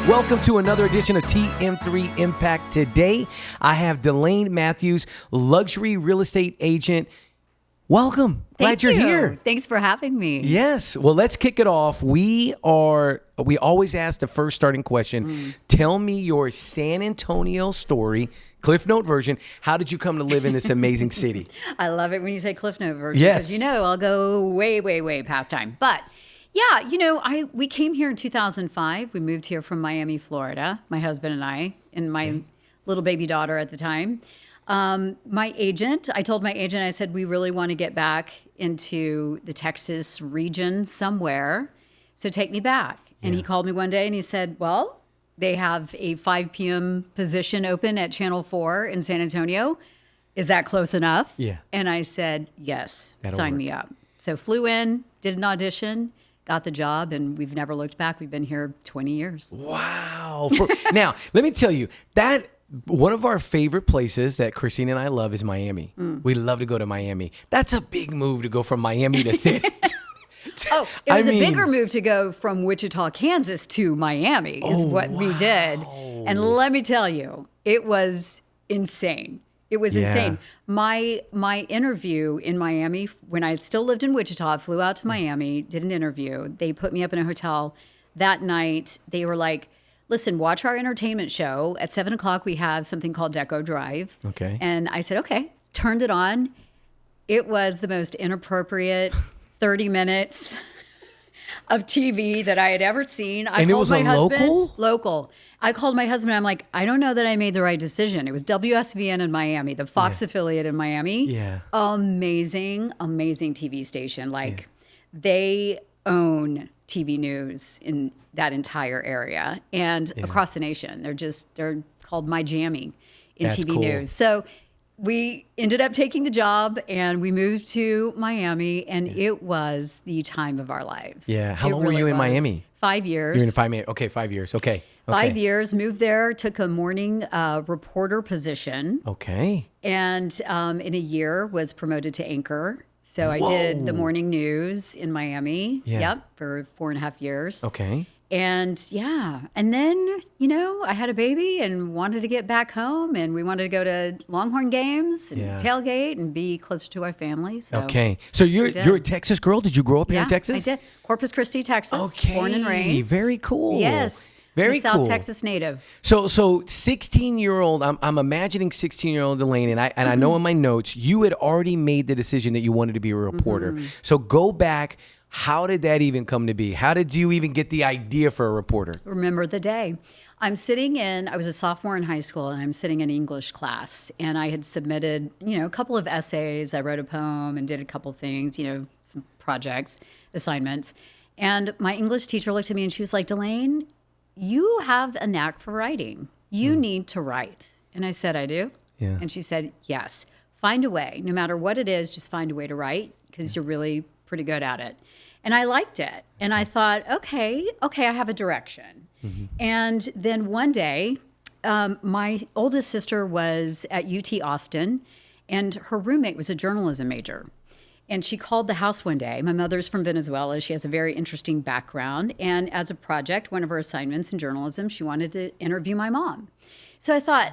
Welcome to another edition of TM3 Impact. Today, I have Delaine Mathieu, luxury real estate agent. Welcome. Glad you're here. Thanks for having me. Yes. Well, let's kick it off. We always ask the first starting question. Tell me your San Antonio story, Cliff Note version. How did you come to live in this amazing city? I love it when you say Cliff Note version. Yes. Because I'll go way, way, way past time. But yeah, we came here in 2005. We moved here from Miami, Florida, my husband and I, and my little baby daughter at the time. I told my agent, I said, we really want to get back into the Texas region somewhere. So take me back. And he called me one day and he said, well, they have a 5 p.m. position open at Channel 4 in San Antonio. Is that close enough? Yeah. And I said, yes, sign work. me up. So flew in, did an audition, got the job, and we've never looked back. We've been here 20 years. Wow. Now, let me tell you, that one of our favorite places that Christine and I love is Miami. We love to go to Miami. That's a big move to go from Miami to San Antonio. Oh, it was a bigger move to go from Wichita, Kansas to Miami is what we did. And let me tell you, it was insane. It was insane. My interview in Miami, when I still lived in Wichita, I flew out to Miami, did an interview. They put me up in a hotel that night. They were like, listen, watch our entertainment show. At 7 o'clock, we have something called Deco Drive. Okay. And I said, okay, turned it on. It was the most inappropriate 30 minutes of TV that I had ever seen. And it was a local? Local. I called my husband. I'm like, I don't know that I made the right decision. It was WSVN in Miami, the Fox affiliate in Miami. Yeah. Amazing, amazing TV station. Like they own TV news in that entire area and across the nation. They're called My Jammy in That's TV cool. news. So we ended up taking the job and we moved to Miami, and it was the time of our lives. Yeah. How It long were really you in was. Miami? 5 years. You're in 5 years. Okay, 5 years. Okay. 5 years, moved there, took a morning reporter position, Okay. and in a year was promoted to anchor. So I did the morning news in Miami. Yeah. Yep, for 4.5 years. Okay. And and then, I had a baby and wanted to get back home, and we wanted to go to Longhorn games and tailgate and be closer to our family. So Okay. So you're a Texas girl? Did you grow up here in Texas? I did. Corpus Christi, Texas. Okay. Born and raised. Very cool. Yes. Very South cool. Texas native. So 16-year-old, I'm imagining 16-year-old Delaine, and I know in my notes you had already made the decision that you wanted to be a reporter. So go back. How did that even come to be? How did you even get the idea for a reporter? Remember the day. I was a sophomore in high school, and I'm sitting in English class, and I had submitted, a couple of essays. I wrote a poem and did a couple things, some projects, assignments. And my English teacher looked at me and she was like, Delaine, you have a knack for writing. You need to write. And I said, I do? Yeah. And she said, yes. Find a way. No matter what it is, just find a way to write because you're really pretty good at it. And I liked it. And I thought, okay, I have a direction. And then one day, my oldest sister was at UT Austin, and her roommate was a journalism major. And she called the house one day. My mother's from Venezuela. She has a very interesting background. And as a project, one of her assignments in journalism, she wanted to interview my mom. So I thought,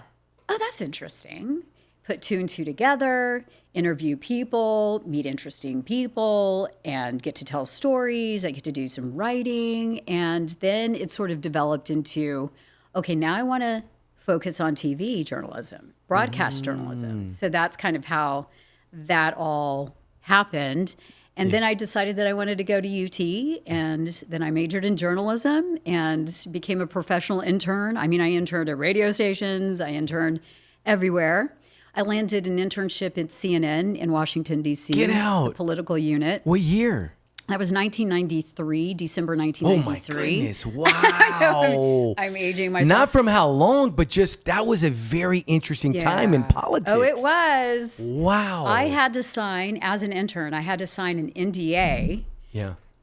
oh, that's interesting. Put 2 and 2 together, interview people, meet interesting people, and get to tell stories. I get to do some writing. And then it sort of developed into, okay, now I want to focus on TV journalism, broadcast journalism. So that's kind of how that all happened. And then I decided that I wanted to go to UT, and then I majored in journalism and became a professional intern. I mean, I interned at radio stations, I interned everywhere. I landed an internship at CNN in Washington, D.C. Get out. The political unit. What year? That was 1993, December 1993. Oh my goodness. Wow. I'm aging myself. Not from how long, but just that was a very interesting time in politics. Oh, it was. Wow. I had to sign, as an intern, I had to sign an NDA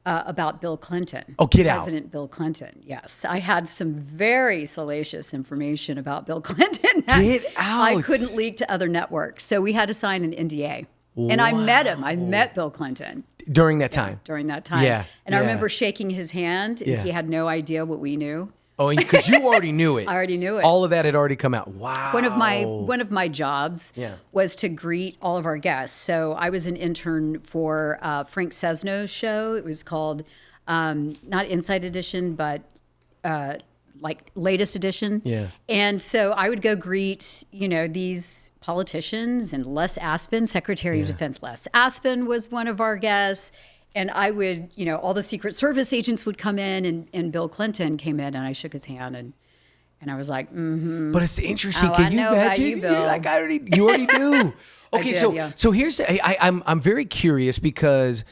about Bill Clinton. Oh, get out. President Bill Clinton, yes. I had some very salacious information about Bill Clinton that Get out. I couldn't leak to other networks. So we had to sign an NDA. And I met him. I met Bill Clinton. During that time? During that time. Yeah. And I remember shaking his hand, and he had no idea what we knew. Oh, because you already knew it. I already knew it. All of that had already come out. Wow. One of my jobs Yeah. was to greet all of our guests. So I was an intern for Frank Cesno's show. It was called not Inside Edition, but like Latest Edition. Yeah. And so I would go greet, these politicians, and Les Aspin, Secretary of Defense Les Aspin was one of our guests. And I would, all the Secret Service agents would come in, and Bill Clinton came in, and I shook his hand, and I was like, mm-hmm. But it's interesting. Oh, Can I you know about imagine? you, Bill. You already knew. Okay, did, so yeah. so here's I'm very curious because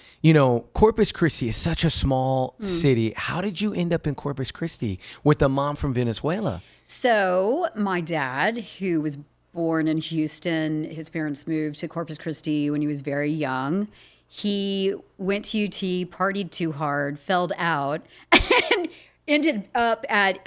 Corpus Christi is such a small city. How did you end up in Corpus Christi with a mom from Venezuela? So my dad, who was born in Houston, his parents moved to Corpus Christi when he was very young. He went to UT, partied too hard, fell out, and ended up at,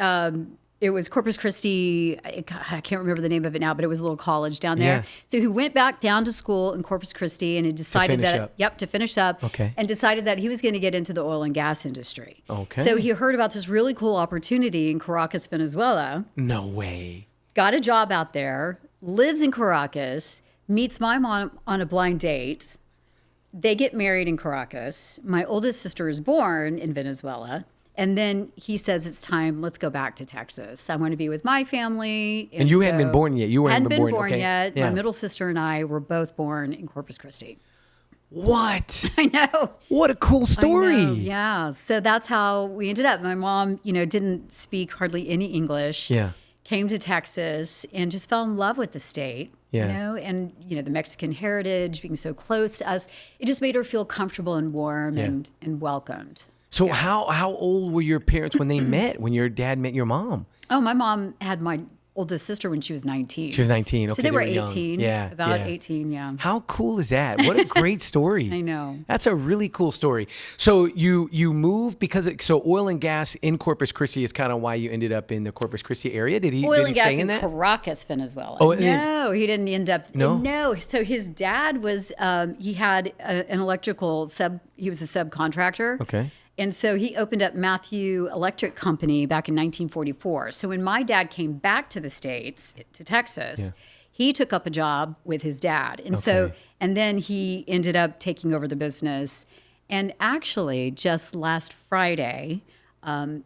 it was Corpus Christi. I can't remember the name of it now, but it was a little college down there. Yeah. So he went back down to school in Corpus Christi, and he decided to finish up. Okay. And decided that he was going to get into the oil and gas industry. Okay. So he heard about this really cool opportunity in Caracas, Venezuela. No way. Got a job out there, lives in Caracas, meets my mom on a blind date. They get married in Caracas. My oldest sister is born in Venezuela. And then he says, it's time, let's go back to Texas. I want to be with my family. And you hadn't been born yet. You hadn't hadn't been born okay. yet. Yeah. My middle sister and I were both born in Corpus Christi. What? I know. What a cool story. I know, yeah. So that's how we ended up. My mom, didn't speak hardly any English. Yeah. Came to Texas and just fell in love with the state. Yeah. And the Mexican heritage, being so close to us, it just made her feel comfortable and warm and welcomed. So how old were your parents when they met, when your dad met your mom? Oh, my mom had my oldest sister when she was 19. She was 19. Okay, so they were young. 18. Yeah. About yeah. 18, yeah. How cool is that? What a great story. I know. That's a really cool story. So you moved because so oil and gas in Corpus Christi is kind of why you ended up in the Corpus Christi area. Did he Oil and gas stay in in that? Caracas, Venezuela. Oh, no, he didn't end up. No? No. So his dad was, he had an electrical he was a subcontractor. Okay. And so he opened up Mathieu Electric Company back in 1944. So when my dad came back to the States, to Texas, he took up a job with his dad. And and then he ended up taking over the business. And actually, just last Friday,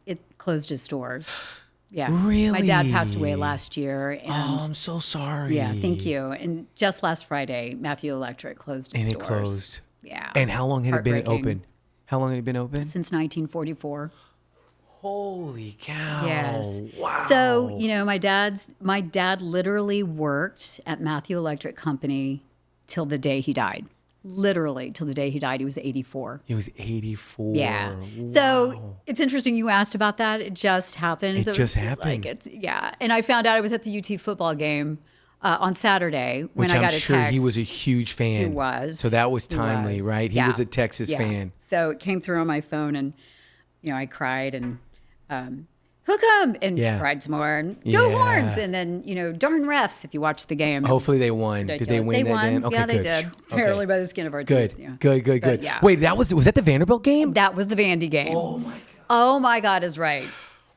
it closed its doors. Yeah. Really? My dad passed away last year. And I'm so sorry. yeah, thank you. And just last Friday, Mathieu Electric closed its doors. And it closed. Yeah. And how long had it been Heartbreaking. open? How long had it been open? Since 1944. Holy cow. Yes. Wow. So, my dad literally worked at Mathieu Electric Company till the day he died. Literally till the day he died. He was 84. He was 84. Yeah. Wow. So it's interesting you asked about that. It just happened. It just happened. And I found out I was at the UT football game on Saturday when I got a text. I'm sure he was a huge fan. He was. So that was He timely, was. right? He Yeah. was a Texas Yeah. fan. So it came through on my phone, and I cried and hook 'em and Yeah. cried some more and go Yeah. Horns, and then darn refs if you watch the game. It Hopefully was they won. Did they ridiculous. win that won. game? Okay, yeah, they good. did. Okay. Apparently by the skin of our Good. teeth. Yeah. Good. But, yeah. Wait, was that the Vanderbilt game? That was the Vandy game. Oh my God. Oh my God is right.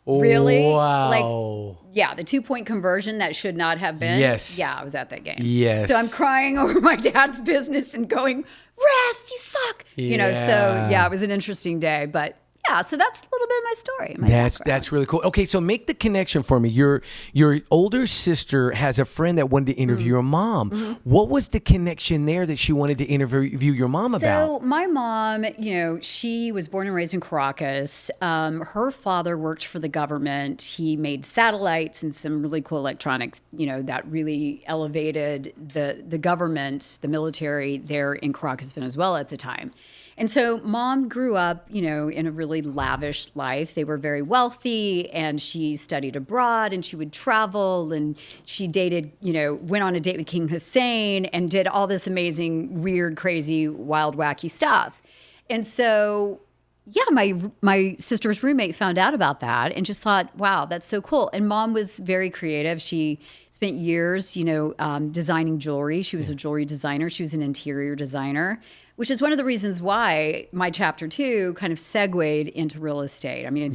Really? Wow. Yeah, the 2-point conversion that should not have been. Yes. Yeah, I was at that game. Yes. So I'm crying over my dad's business and going, refs, you suck. So Yeah. it was an interesting day. But yeah, so that's a little bit of my story. That's really cool. Okay, so make the connection for me. Your older sister has a friend that wanted to interview your mom. Mm-hmm. What was the connection there that she wanted to interview your mom about? So my mom, she was born and raised in Caracas. Her father worked for the government. He made satellites and some really cool electronics, that really elevated the government, the military there in Caracas, Venezuela at the time. And so mom grew up, in a really lavish life. They were very wealthy, and she studied abroad, and she would travel, and she dated, went on a date with King Hussein and did all this amazing, weird, crazy, wild, wacky stuff. And so, yeah, my sister's roommate found out about that and just thought, wow, that's so cool. And mom was very creative. She spent years, designing jewelry. She was a jewelry designer. She was an interior designer. which is one of the reasons why my chapter 2 kind of segued into real estate. I mean,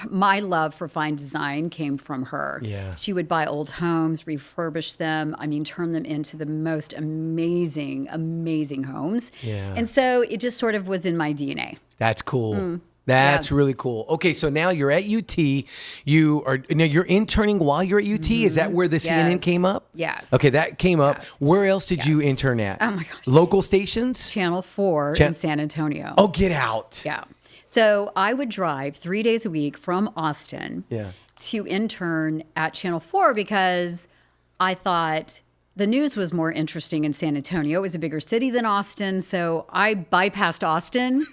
my love for fine design came from her. Yeah. She would buy old homes, refurbish them, turn them into the most amazing, amazing homes. Yeah. And so it just sort of was in my DNA. That's cool. That's really cool. Okay, so now you're at UT. You're interning while you're at UT. Is that where the CNN came up? Yes. Okay, that came up. Yes. Where else did you intern at? Oh my gosh. Local stations? Channel 4 in San Antonio. Oh, get out. Yeah. So I would drive 3 days a week from Austin to intern at Channel 4 because I thought the news was more interesting in San Antonio. It was a bigger city than Austin. So I bypassed Austin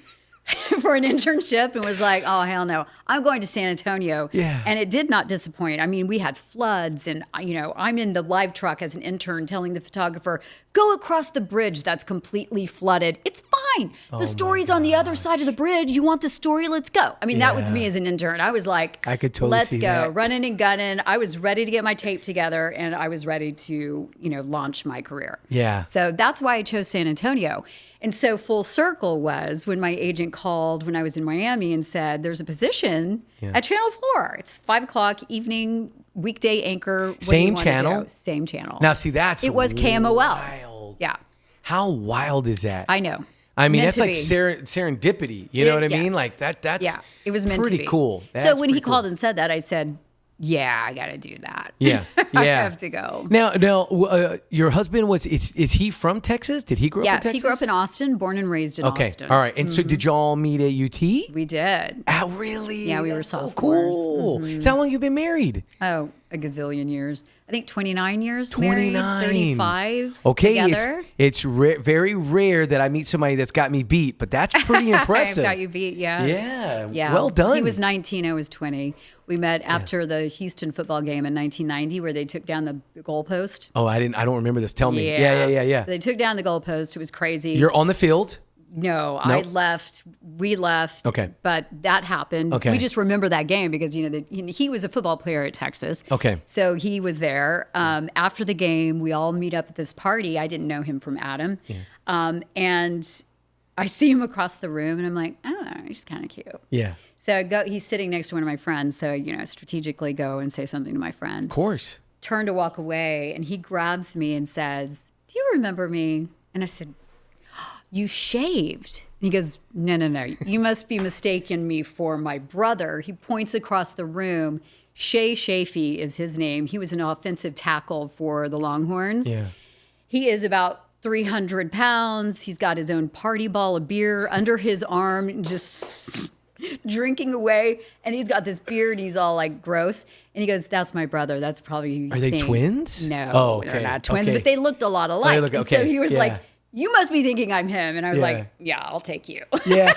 for an internship and was like, oh, hell no, I'm going to San Antonio. Yeah. And it did not disappoint. I mean, we had floods and, I'm in the live truck as an intern telling the photographer, go across the bridge that's completely flooded. It's fine. The story's on the other side of the bridge. You want the story? Let's go. I mean, that was me as an intern. I was like, I could totally let's see go, that. running and gunning. I was ready to get my tape together and I was ready to, launch my career. Yeah. So that's why I chose San Antonio. And so full circle was when my agent called when I was in Miami and said, there's a position at Channel 4. It's 5:00 evening, weekday anchor. What do you Same want to channel? do? Same channel. Now, see, it was KMOL. wild. Yeah, How wild is that? I know. I mean, Meant that's to like be. serendipity. You know what I mean? Yes. Like that's it was meant to pretty be. cool. So That's when he pretty cool. called and said that, I said, yeah, I got to do that. Yeah. I have to go. Now, your husband is he from Texas? Did he grow up in Yes, Texas? he grew up in Austin, born and raised in Austin. All right. And so did y'all meet at UT? We did. Oh, really? Yeah, we were That's so sophomores. cool. So how long you been married? Oh, a gazillion years. I think 29 years 29. married, 35 Okay, together. it's very rare that I meet somebody that's got me beat, but that's pretty impressive. I've got you beat, yes. Yeah, Yeah. well done. He was 19, I was 20. We met after the Houston football game in 1990 where they took down the goalpost. Oh, I don't remember this. Tell me. Yeah. They took down the goalpost. It was crazy. You're on the field? No, I left. We left. Okay. But that happened. Okay. We just remember that game because, he was a football player at Texas. Okay. So he was there. After the game, we all meet up at this party. I didn't know him from Adam. Yeah. And I see him across the room and I'm like, oh, he's kind of cute. Yeah. So I go, he's sitting next to one of my friends. So, strategically go and say something to my friend. Of course. Turn to walk away and he grabs me and says, do you remember me? And I said, you shaved. And he goes, no. You must be mistaken me for my brother. He points across the room. Shay Shafee is his name. He was an offensive tackle for the Longhorns. Yeah. He is about 300 pounds. He's got his own party ball of beer under his arm, just drinking away. And he's got this beard. He's all like gross. And he goes, that's my brother. That's probably who you Are they think." twins? No, Oh, okay. they're not twins, Okay. but they looked a lot alike. look- And okay. so he was Yeah. like, you must be thinking I'm him. And I was Yeah. like, yeah, I'll take you. Yeah.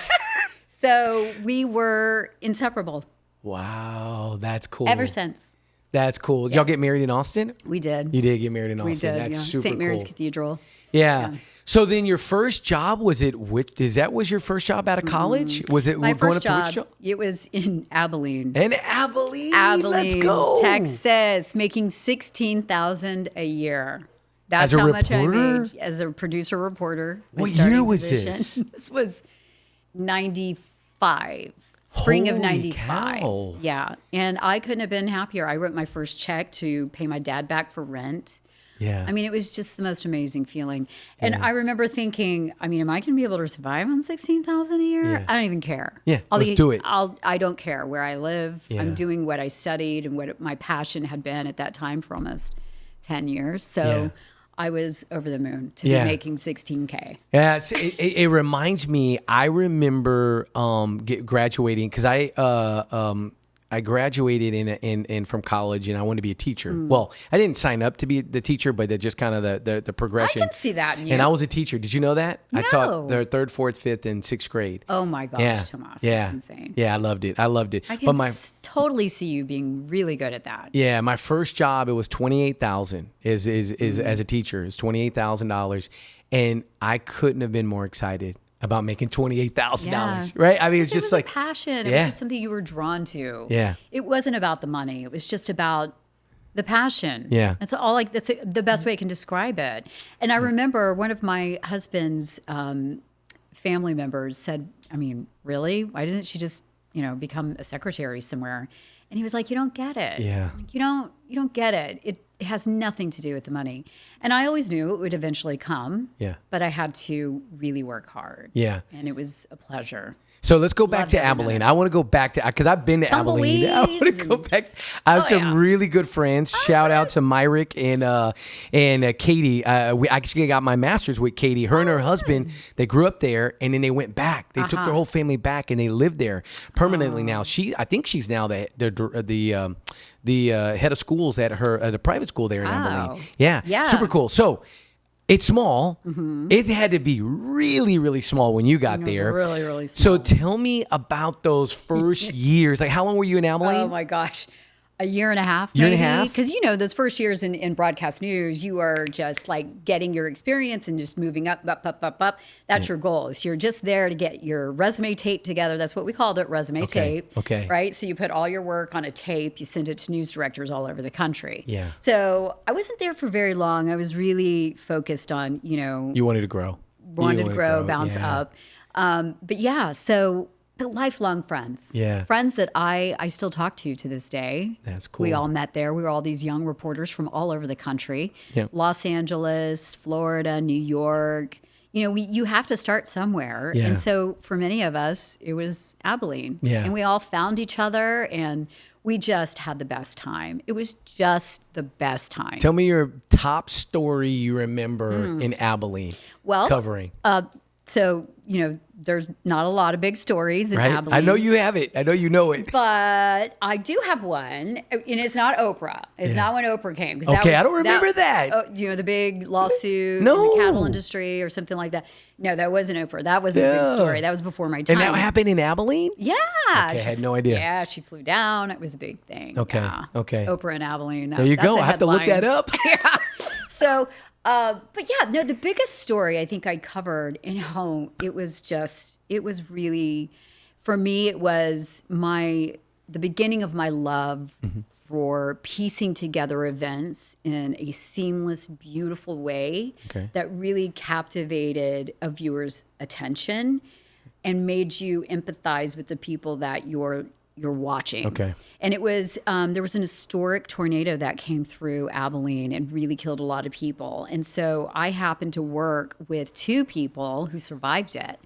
So we were inseparable Wow, that's cool. ever since. That's cool. Did y'all get married in Austin? We did. You did get married in Austin. We did. That's Yeah. super St. Mary's cool. Cathedral. Yeah. So then your first job was was your first job out of college? Was it My going first up to which job, it was in Abilene. In Abilene. Abilene, Let's go. Texas, making $16,000 a year. That's As a how much I reporter? made as a producer reporter. my What starting year was position. this? This was 95. Spring of Holy 95. cow. Yeah. And I couldn't have been happier. I wrote my first check to pay my dad back for rent. Yeah. I mean, it was just the most amazing feeling. And I remember thinking, am I going to be able to survive on $16,000 a year? Yeah. I don't even care. Yeah, let's do it. I don't care where I live. Yeah. I'm doing what I studied and what my passion had been at that time for almost 10 years. So Yeah. I was over the moon to Yeah. be making $16K. Yeah, it reminds me. I remember graduating because I graduated in from college and I wanted to be a teacher. Well, I didn't sign up to be the teacher, but just kind of the progression. I can see that in you. And I was a teacher. Did you know that? I No. taught the 3rd, 4th, 5th, and 6th grade. Oh my gosh, Yeah, Tomas. yeah, That's insane. yeah. I loved it. I can totally see you being really good at that. Yeah, my first job, it was $28,000 is as a teacher. It's $28,000, and I couldn't have been more excited about making $28,000. Yeah. Right? I mean, it's It just was like a passion. It Yeah. was just something you were drawn to. Yeah. It wasn't about the money. It was just about the passion. Yeah. That's all. That's the best way I can describe it. And I remember one of my husband's family members said, I mean, really? Why doesn't she just, become a secretary somewhere? And he was like, you don't get it. Yeah. Like, you don't get it. It has nothing to do with the money. And I always knew it would eventually come. Yeah. But I had to really work hard. Yeah. And it was a pleasure. So let's go back Loved to every Abilene. minute. I want to go back to, because I've been to Abilene. I want to go back. I have some really good friends. Shout out to Myrick and Katie. We actually got my master's with Katie. Her and her husband, they grew up there, and then they went back. They took their whole family back, and they live there permanently now. I think she's now the head of schools at the private school there in Abilene. Yeah. Super cool. So it's small. It had to be really, really small when you got there. Really, really small. So tell me about those first years. Like, how long were you in Abilene? Oh my gosh. A year and a half, Year maybe. and a half? Because, those first years in broadcast news, you are just like getting your experience and just moving up. That's your goal. So you're just there to get your resume tape together. That's what we called it, resume tape. Okay. Right? So you put all your work on a tape. You send it to news directors all over the country. Yeah. So I wasn't there for very long. I was really focused on, You wanted to grow. Wanted to grow, bounce up. But yeah, so the lifelong friends. Yeah. Friends that I still talk to this day. That's cool. We all met there. We were all these young reporters from all over the country. Yeah. Los Angeles, Florida, New York. You have to start somewhere. Yeah. And so for many of us, it was Abilene. Yeah. And we all found each other and we just had the best time. It was just the best time. Tell me your top story you remember in Abilene covering. So, there's not a lot of big stories in Right? Abilene. I know you have it. I know you know it. But I do have one, and it's not Oprah. It's not when Oprah came. Okay, I don't remember that. The big lawsuit No. in the cattle industry or something like that. No, that wasn't Oprah. That wasn't a big story. That was before my time. And that happened in Abilene? Yeah. I had no idea. Yeah, she flew down. It was a big thing. Okay, Yeah. okay. Oprah and Abilene. There you That's go. a I have to look headline. that up. Yeah. So, but yeah, no, the biggest story I think I covered in home, it was really, for me, it was the beginning of my love for piecing together events in a seamless, beautiful way that really captivated a viewer's attention and made you empathize with the people that you're watching. Okay. And it was, there was an historic tornado that came through Abilene and really killed a lot of people. And so I happened to work with two people who survived it.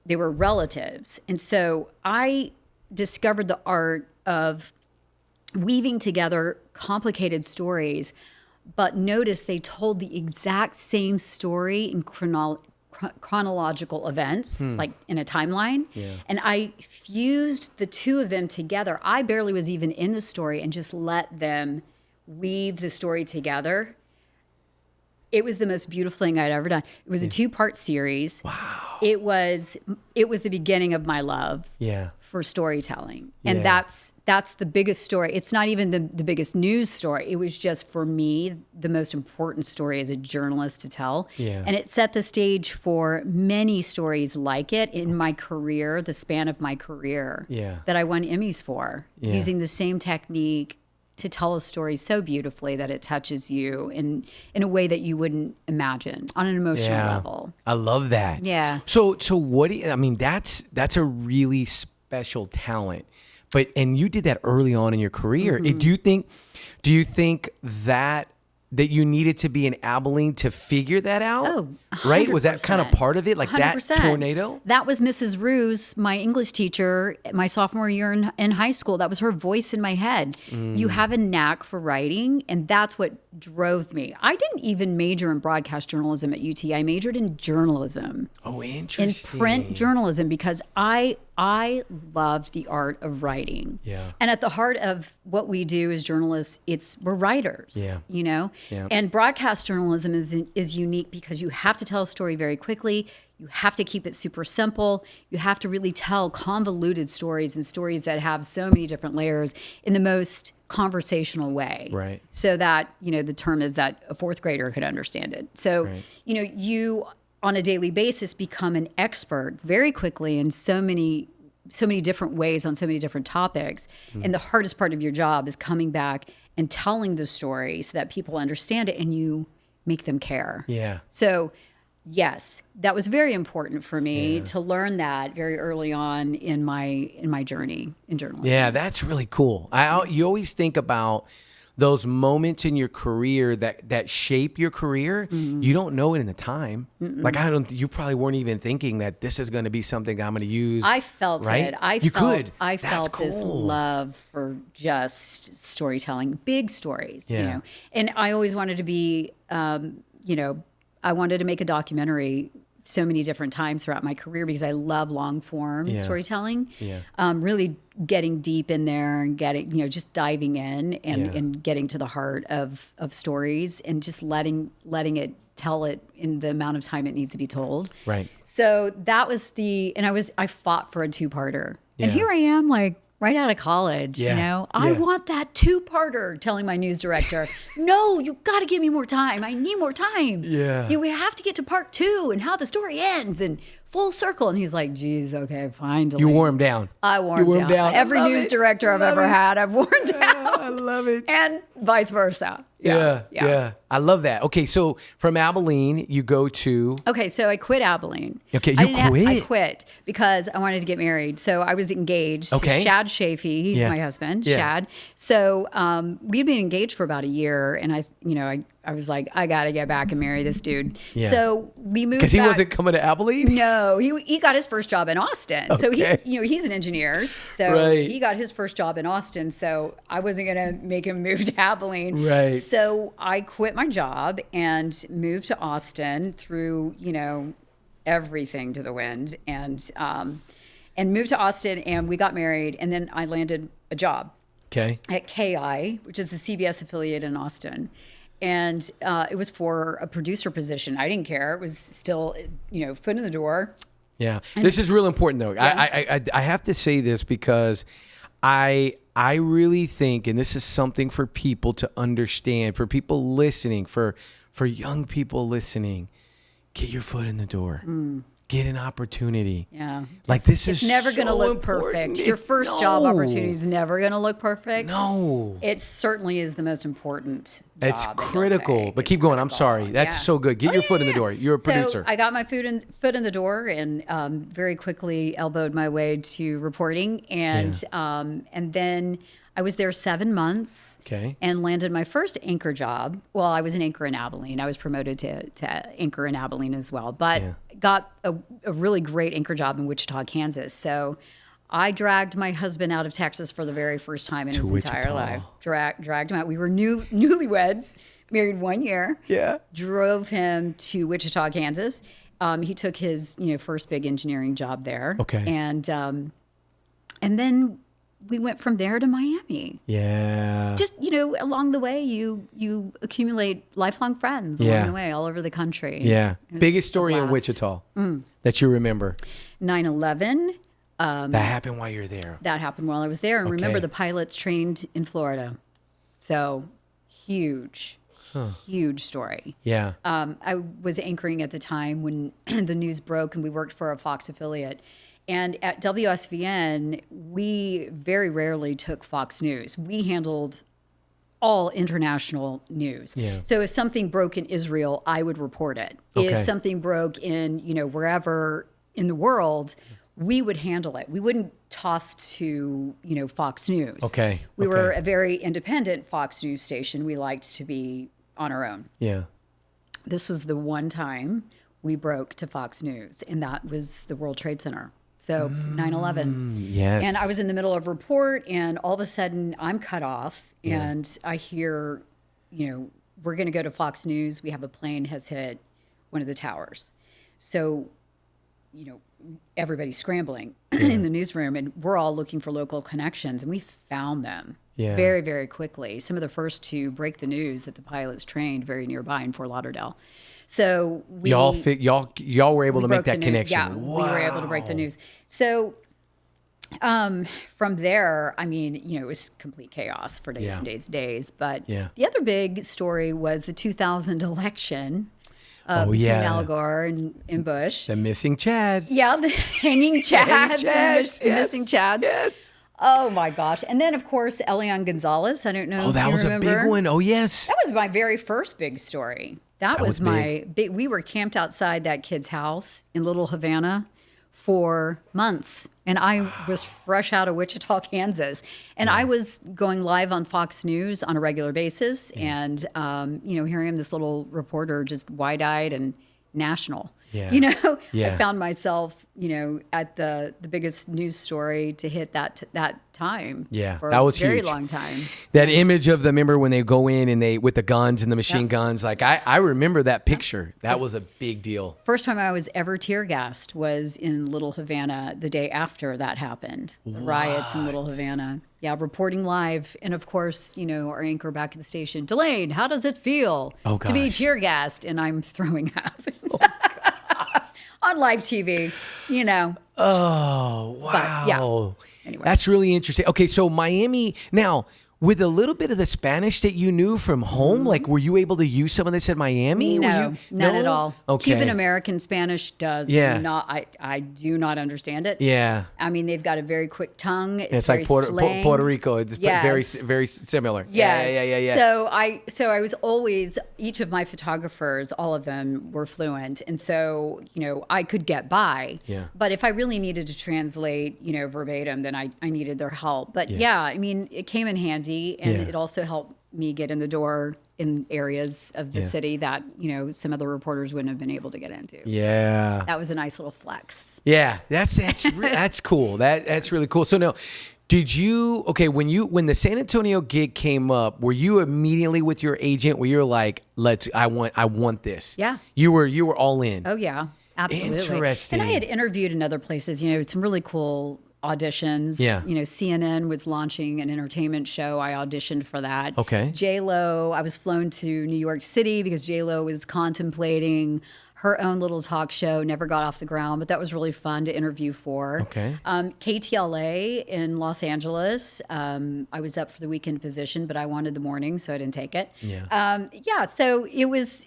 They were relatives. And so I discovered the art of weaving together complicated stories, but notice they told the exact same story in chronological events, like in a timeline. Yeah. And I fused the two of them together. I barely was even in the story and just let them weave the story together. It was the most beautiful thing I'd ever done. It was a 2-part series. Wow. It was the beginning of my love for storytelling. And that's the biggest story. It's not even the biggest news story. It was just, for me, the most important story as a journalist to tell. Yeah. And it set the stage for many stories like it in my career, the span of my career, that I won Emmys for, using the same technique to tell a story so beautifully that it touches you in a way that you wouldn't imagine on an emotional level. I love that. Yeah. So what do you, I mean, that's a really special talent. And you did that early on in your career. Do you think that you needed to be in Abilene to figure that out? Oh, 100%. Right? Was that kind of part of it? Like 100%. That tornado? That was Mrs. Ruse, my English teacher, my sophomore year in high school. That was her voice in my head. You have a knack for writing, and that's what drove me. I didn't even major in broadcast journalism at UT. I majored in journalism. Oh, interesting. In print journalism, because I loved the art of writing. Yeah. And at the heart of what we do as journalists, we're writers. Yeah. Yeah. And broadcast journalism is unique because you have to tell a story very quickly. You have to keep it super simple. You have to really tell convoluted stories and stories that have so many different layers in the most conversational way. Right. So that, the term is that a fourth grader could understand it. So, you on a daily basis become an expert very quickly in so many different ways on so many different topics. And the hardest part of your job is coming back and telling the story so that people understand it and you make them care. Yeah. So Yes, that was very important for me to learn that very early on in my journey in journalism. Yeah, that's really cool. You always think about those moments in your career that shape your career. You don't know it in the time. Like you probably weren't even thinking that this is going to be something I'm going to use. I felt right? it. I That's felt cool. this love for just storytelling, big stories, you Yeah. know. And I always wanted to be, you know, I wanted to make a documentary so many different times throughout my career because I love long form storytelling. Yeah. Really getting deep in there and getting, you know, just diving in and getting to the heart of stories and just letting it tell it in the amount of time it needs to be told. Right. So that was I fought for a 2-parter. Yeah. And here I am, like, right out of college, Yeah. you know, I want that 2-parter, telling my news director, no, you got to give me more time. I need more time. Yeah. You know, we have to get to part 2 and how the story ends and full circle. And he's like, geez, okay, fine. You wore him down. I wore him down. Every news director I've ever had, I've worn down. I love it. And vice versa. Yeah. I love that. Okay, so from Abilene, you go to... Okay, so I quit Abilene. Okay, I quit because I wanted to get married. So I was engaged to Shad Chafee. He's my husband, Shad. So we'd been engaged for about a year, and I was like, I got to get back and marry this dude. Yeah. So we moved back. Because he wasn't coming to Abilene? No, he got his first job in Austin. Okay. So he's an engineer. So he got his first job in Austin. So I wasn't going to make him move to Abilene. Right. So I quit my job and moved to Austin through, everything to the wind and moved to Austin, and we got married, and then I landed a job at KI, which is the CBS affiliate in Austin. And it was for a producer position. I didn't care. It was still, foot in the door. Yeah. This is real important, though. Yeah. I have to say this because I really think, and this is something for people to understand, for people listening, for young people listening, get your foot in the door. Get an opportunity. Yeah. Like this it's is never going to look important. perfect. Your first job opportunity is never going to look perfect. No. It certainly is the most important job. It's critical. But keep going. I'm sorry. That's so good. Get your foot in the door. You're a producer. So I got my foot in the door and very quickly elbowed my way to reporting. And then I was there 7 months and landed my first anchor job. Well, I was an anchor in Abilene. I was promoted to anchor in Abilene as well, but got a really great anchor job in Wichita, Kansas. So I dragged my husband out of Texas for the very first time in his entire life. Dragged him out. We were newlyweds, married 1 year. Yeah. Drove him to Wichita, Kansas. He took his first big engineering job there. Okay. And then we went from there to Miami. Yeah. Just, along the way, you accumulate lifelong friends along the way, all over the country. Yeah. Biggest story in Wichita that you remember? 9/11. That happened while you were there. That happened while I was there. And remember, the pilots trained in Florida. So huge story. Yeah. I was anchoring at the time when the news broke, and we worked for a Fox affiliate. And at WSVN, we very rarely took Fox News. We handled all international news. Yeah. So if something broke in Israel, I would report it. If something broke in, wherever in the world, we would handle it. We wouldn't toss to, Fox News. We were a very independent Fox News station. We liked to be on our own. Yeah. This was the one time we broke to Fox News, and that was the World Trade Center. So 9/11. Yes. And I was in the middle of a report, and all of a sudden I'm cut off, and I hear, we're going to go to Fox News. We have a plane has hit one of the towers. So, everybody's scrambling in the newsroom, and we're all looking for local connections, and we found them very, very quickly. Some of the first to break the news that the pilots trained very nearby in Fort Lauderdale. So y'all were able to make that connection. Yeah, wow. We were able to break the news. So from there, it was complete chaos for days and days and days. But the other big story was the 2000 election between Al Gore and Bush. The missing Chads. Yeah, the hanging Chads. Missing Chads. Yes. Oh my gosh. And then, of course, Elian Gonzalez. I don't know if you remember. Oh, that was a big one. Oh, yes. That was my very first big story. That was big. my big. We were camped outside that kid's house in Little Havana for months. And I was fresh out of Wichita, Kansas. And I was going live on Fox News on a regular basis. And, here I am, this little reporter, just wide-eyed and national. Yeah. I found myself, at the biggest news story to hit that time. Yeah, for that was a very huge. long time. That image of them, remember when they go in and they with the guns and the machine guns, like I remember that picture. That was a big deal. First time I was ever tear gassed was in Little Havana the day after that happened. The riots in Little Havana. Yeah, reporting live. And of course, our anchor back at the station, Delaine, how does it feel to be tear gassed? And I'm throwing up. On live TV, Oh, wow. But, yeah. Anyway. That's really interesting. Okay, so Miami, now, with a little bit of the Spanish that you knew from home, like, were you able to use some of this at Miami? No, none at all. Okay. Cuban American Spanish does not, I do not understand it. Yeah. I mean, they've got a very quick tongue. It's very like Puerto Rico. It's very, Yes. very similar. Yes. Yeah. So I was always, each of my photographers, all of them were fluent. And so, I could get by. Yeah. But if I really needed to translate, verbatim, then I needed their help. But I mean, it came in handy, and it also helped me get in the door in areas of the city that, some other reporters wouldn't have been able to get into. Yeah. That was a nice little flex. Yeah, that's cool. That's really cool. So now, did you when the San Antonio gig came up, were you immediately with your agent where you're like, I want this? Yeah. You were all in. Oh yeah, absolutely. Interesting. And I had interviewed in other places, some really cool auditions. Yeah. CNN was launching an entertainment show. I auditioned for that. Okay. J-Lo, I was flown to New York City because J-Lo was contemplating her own little talk show, never got off the ground, but that was really fun to interview for. Okay. KTLA in Los Angeles. I was up for the weekend position, but I wanted the morning, so I didn't take it. Yeah. So it was.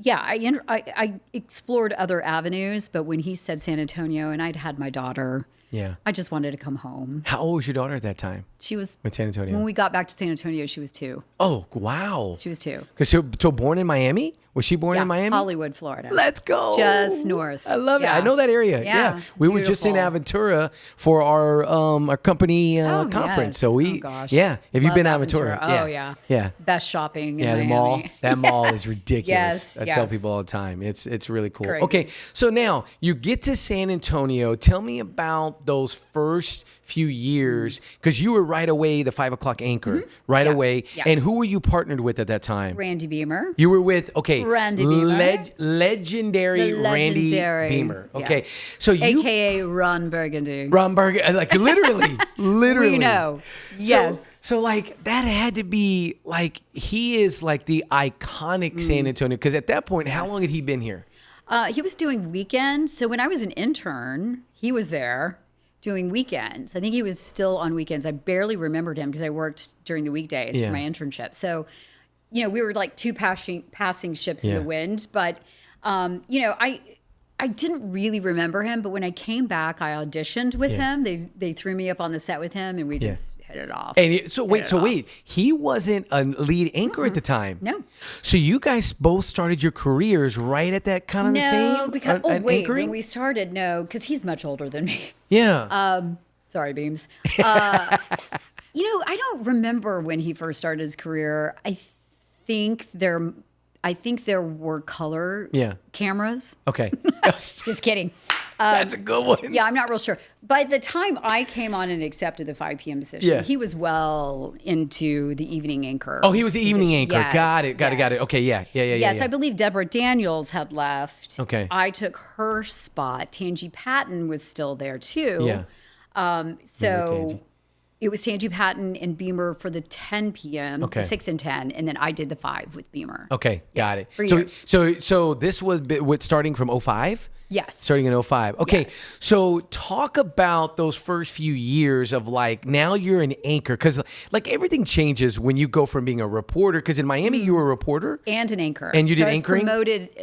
I explored other avenues, but when he said San Antonio, and I'd had my daughter, Yeah. I just wanted to come home. How old was your daughter at that time? She was In San Antonio. when we got back to San Antonio. She was 2. Oh, wow. She was 2. Because so born in Miami? Was she born in Miami? Hollywood, Florida. Let's go. Just north. I love it. Yeah. I know that area. Yeah. We were just in Beautiful. Aventura for our company conference. Yes. So we, Oh, gosh. yeah. If you've Love been to Aventura. Oh, yeah. Yeah. Best shopping in Yeah, the Miami. mall. That mall is ridiculous. Yes, I tell yes. people all the time. It's really cool. crazy. Okay, so now you get to San Antonio. Tell me about those first few years, because you were right away the 5 o'clock anchor, right Yeah. away. Yes. And who were you partnered with at that time? Randy Beamer. You were with Randy Beamer. legendary The Randy legendary, Beamer. yeah. Okay, so you AKA Ron Burgundy. Ron Berger, like literally. We know. Yes. So like that had to be like he is like the iconic San Antonio, because at that point, how long had he been here? He was doing weekends. So when I was an intern, he was there doing weekends. I think he was still on weekends. I barely remembered him because I worked during the weekdays Yeah. for my internship. So, we were like two passing ships in Yeah. the wind. But, I didn't really remember him. But when I came back, I auditioned with Yeah. him. They threw me up on the set with him, and we just hit it off. And wait, he wasn't a lead anchor at the time. No. So you guys both started your careers right at that kind of the same? No, because anchoring? when we started, because he's much older than me. Yeah. Sorry, Beams. I don't remember when he first started his career. I think there were color cameras. Okay. Just kidding. That's a good one. Yeah, I'm not real sure. By the time I came on and accepted the 5 p.m. position, he was well into the evening anchor. Oh, he was the evening anchor. Yes, Got it. Okay, yeah. Yes, I believe Deborah Daniels had left. Okay. I took her spot. Tangi Patton was still there too. Yeah. So Tangi. it was Tangi Patton and Beamer for the 10 p.m., Okay. the 6 and 10, and then I did the 5 with Beamer. Okay, got it. for So, years. so this was starting from 05? Yes. Starting in 05. Okay. Yes. So talk about those first few years of like, now you're an anchor. Cause like everything changes when you go from being a reporter. Cause in Miami, you were a reporter. And an anchor. And you did I was anchoring?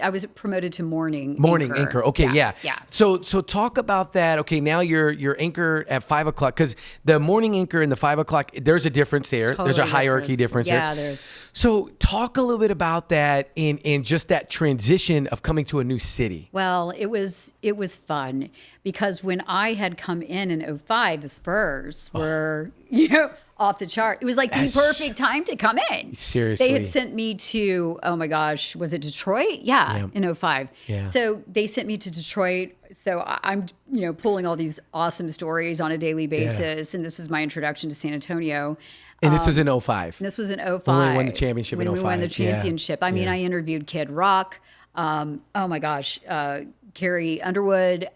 I was promoted to morning Anchor. Okay. Yeah. Yeah. So talk about that. Okay. Now you're anchor at 5 o'clock. Cause the morning anchor and the 5 o'clock, there's a difference there. There's a Totally hierarchy difference Yeah, there. there's. So talk a little bit about that in just that transition of coming to a new city. Well, it was fun because when I had come in 05, the Spurs were, off the chart. It was like the perfect time to come in. Seriously. They had sent me to, oh my gosh, was it Detroit? Yeah. In 05. Yeah. So they sent me to Detroit. So I'm, pulling all these awesome stories on a daily basis. And this was my introduction to San Antonio. And this was in 05. This was in 05. When we won the championship in 05. When we won the championship. Yeah. I mean, I interviewed Kid Rock. Oh my gosh. Carrie Underwood.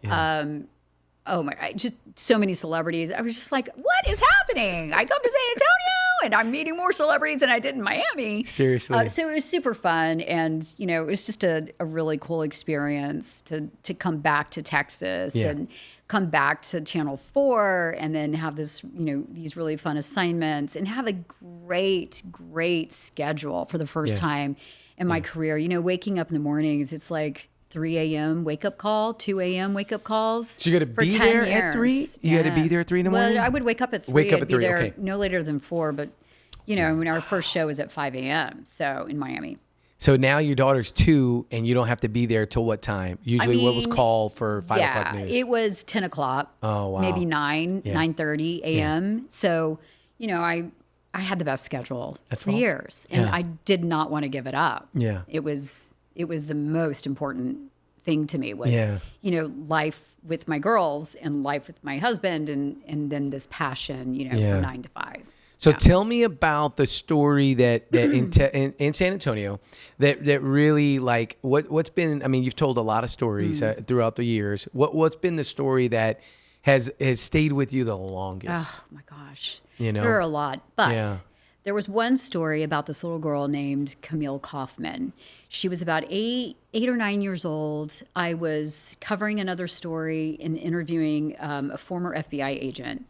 Just so many celebrities. I was just like, what is happening? I come to San Antonio and I'm meeting more celebrities than I did in Miami. Seriously. So it was super fun. And, it was just a really cool experience to come back to Texas and come back to Channel 4 and then have this, these really fun assignments and have a great, great schedule for the first time in my career. Waking up in the mornings, it's like 3 a.m. wake up call, 2 a.m. wake up calls. So you got to be there at 3? You got to be there at 3 in the morning? Well, I would wake up at 3. Wake up I'd at be 3, there okay. no later than 4, but when our first show was at 5 a.m. So in Miami. So now your daughter's 2 and you don't have to be there till what time? Usually what was called for 5 o'clock news? It was 10 o'clock. Oh, wow. Maybe 9:30 a.m. Yeah. So, I had the best schedule for years and I did not want to give it up. Yeah. It was the most important thing to me was, life with my girls and life with my husband and then this passion, from 9 to 5. So tell me about the story that in San Antonio that really like what's been. I mean, you've told a lot of stories throughout the years. What's been the story that has stayed with you the longest? Oh my gosh, there are a lot, but there was one story about this little girl named Camille Kaufman. She was about 8 or 9 years old. I was covering another story and interviewing a former FBI agent.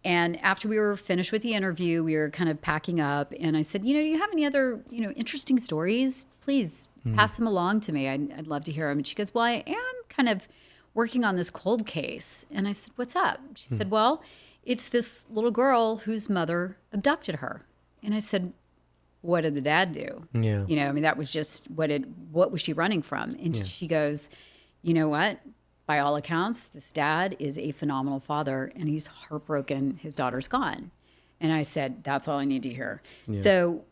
And after we were finished with the interview, we were kind of packing up. And I said, do you have any other, interesting stories? Please pass them along to me. I'd love to hear them. And she goes, well, I am kind of working on this cold case. And I said, what's up? She said, well, it's this little girl whose mother abducted her. And I said, what did the dad do? Yeah. That was just what was she running from? And she goes, you know what? By all accounts, this dad is a phenomenal father and he's heartbroken his daughter's gone. And I said, that's all I need to hear. Yeah. So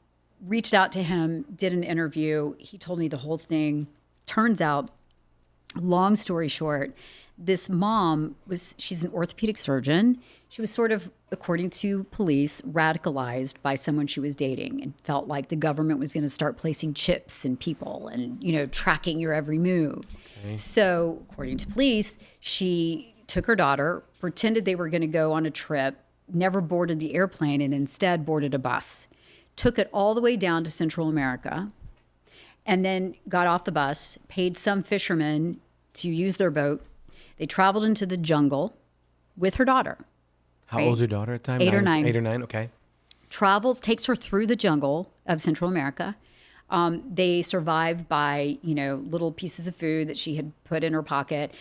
reached out to him, did an interview. He told me the whole thing. Turns out, long story short, this mom she's an orthopedic surgeon. She was sort of, according to police, radicalized by someone she was dating and felt like the government was going to start placing chips in people and, tracking your every move. Okay. So according to police, she took her daughter, pretended they were going to go on a trip, never boarded the airplane and instead boarded a bus, took it all the way down to Central America, and then got off the bus, paid some fishermen to use their boat. They traveled into the jungle with her daughter. How old's your daughter at the time? 8 or 9. 8 or 9, okay. Takes her through the jungle of Central America. They survived by, little pieces of food that she had put in her pocket,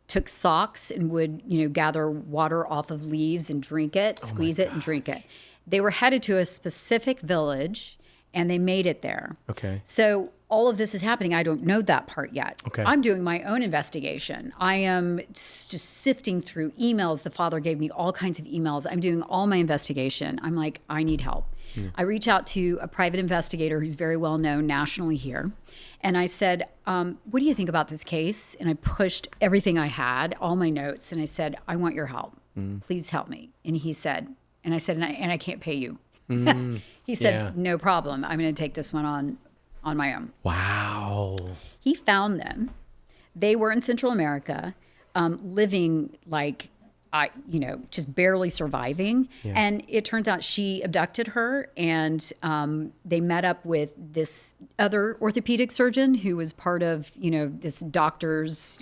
took socks and would, gather water off of leaves and drink it, squeeze it and drink it. They were headed to a specific village and they made it there. Okay. So all of this is happening. I don't know that part yet. Okay. I'm doing my own investigation. I am just sifting through emails. The father gave me all kinds of emails. I'm doing all my investigation. I'm like, I need help. I reach out to a private investigator who's very well known nationally here. And I said, what do you think about this case? And I pushed everything I had, all my notes. And I said, I want your help. Please help me. And he said, and I said, and I can't pay you. He said, no problem. I'm going to take this one on my own. Wow. He found them. They were in Central America, living like, just barely surviving. Yeah. And it turns out she abducted her and they met up with this other orthopedic surgeon who was part of, this doctor's,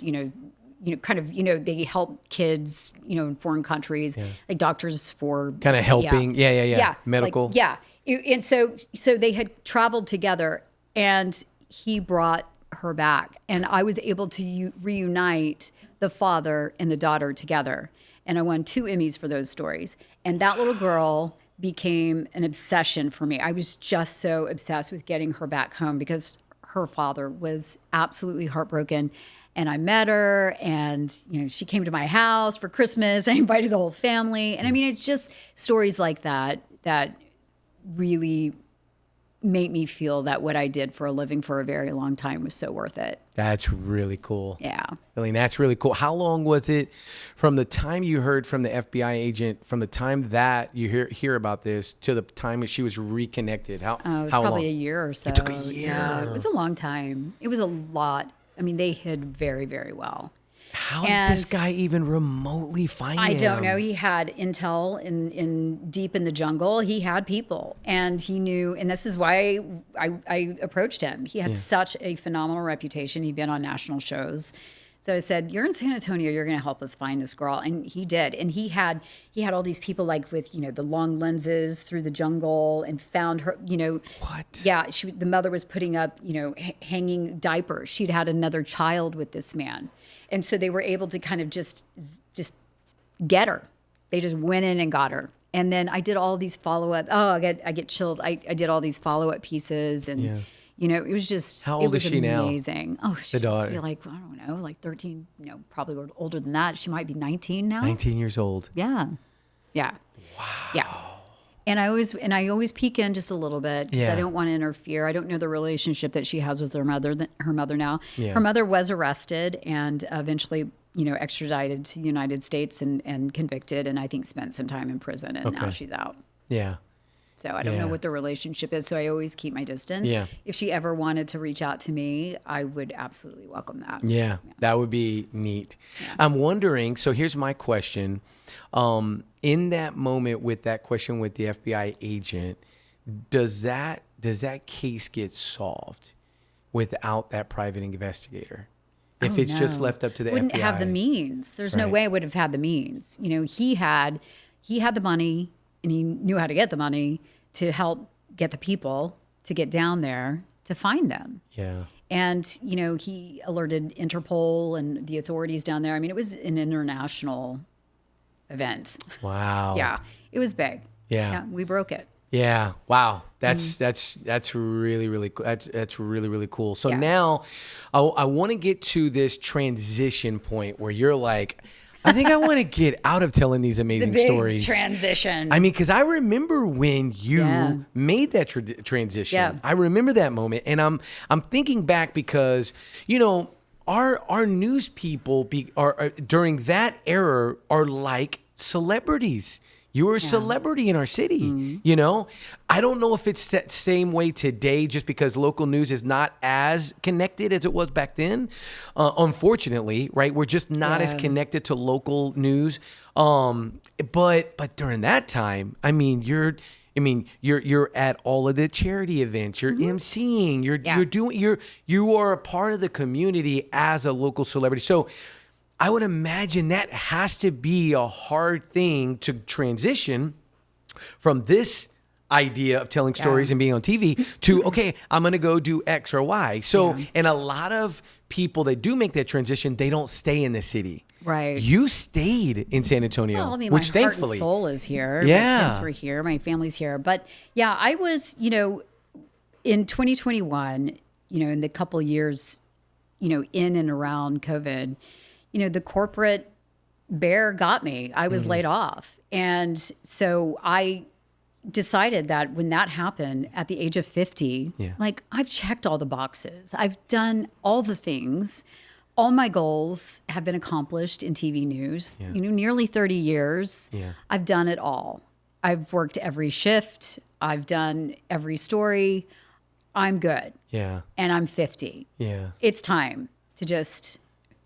they help kids, in foreign countries, like doctors for Kind of helping. Yeah. Medical. Like, yeah. And so they had traveled together, and he brought her back, and I was able to reunite the father and the daughter together. And I won 2 Emmys for those stories. And that little girl became an obsession for me. I was just so obsessed with getting her back home because her father was absolutely heartbroken. And I met her, and she came to my house for Christmas. I invited the whole family. And I mean, it's just stories like that really made me feel that what I did for a living for a very long time was so worth it. That's really cool. Yeah. Delaine, that's really cool. How long was it from the time you heard from the FBI agent, from the time that you hear about this to the time that she was reconnected? How It was how probably long? a year or so. It took a year. Yeah, it was a long time. It was a lot. I mean, they hid very, very well. How did this guy even remotely find him? I don't know. He had intel in deep in the jungle. He had people, and he knew. And this is why I approached him. He had such a phenomenal reputation. He'd been on national shows. So I said, "You're in San Antonio. You're going to help us find this girl." And he did. And he had all these people like with the long lenses through the jungle and found her. What? Yeah, the mother was putting up hanging diapers. She'd had another child with this man. And so they were able to kind of just get her. They just went in and got her. And then I did all these follow-up. Oh, I get chilled. I did all these follow-up pieces. And, it was just, How old is she now? Amazing. Oh, she must be like, I don't know, like 13, probably older than that. She might be 19 now. 19 years old. Yeah. Yeah. Wow. Yeah. And I always peek in just a little bit because I don't want to interfere. I don't know the relationship that she has with her mother now. Yeah. Her mother was arrested and eventually, extradited to the United States and convicted, and I think spent some time in prison, and now she's out. Yeah. So I don't know what the relationship is. So I always keep my distance. Yeah. If she ever wanted to reach out to me, I would absolutely welcome that. Yeah. That would be neat. Yeah. I'm wondering, so here's my question. In that moment with that question with the FBI agent, does that case get solved without that private investigator? If it's just left up to the FBI? Wouldn't have the means. There's no way I would have had the means. He had the money, and he knew how to get the money to help get the people to get down there to find them. Yeah. And, he alerted Interpol and the authorities down there. I mean, it was an international event. Wow. Yeah. It was big. Yeah. We broke it. Yeah. Wow. That's really, really cool. That's really, really cool. So now I want to get to this transition point where you're like, I think I want to get out of telling these amazing stories. Transition. I mean, because I remember when you made that transition. Yeah. I remember that moment, and I'm thinking back because our news people are during that era are like celebrities. You were a celebrity in our city, I don't know if it's that same way today just because local news is not as connected as it was back then. Unfortunately, right? We're just not as connected to local news. But during that time, you're at all of the charity events, you're emceeing, you are a part of the community as a local celebrity. So I would imagine that has to be a hard thing to transition from this idea of telling stories and being on TV to, okay, I'm going to go do X or Y. So, and a lot of people that do make that transition, they don't stay in the city. Right. You stayed in San Antonio, well, which my thankfully. Heart and soul is here. Yeah. My kids were here. My family's here. But I was, in 2021, in the couple years, in and around COVID, the corporate bear got me. I was laid off. And so I decided that when that happened at the age of 50, I've checked all the boxes. I've done all the things. All my goals have been accomplished in TV news. Nearly 30 years. I've done it all. I've worked every shift. I've done every story. I'm good. Yeah. And I'm 50. Yeah. It's time to just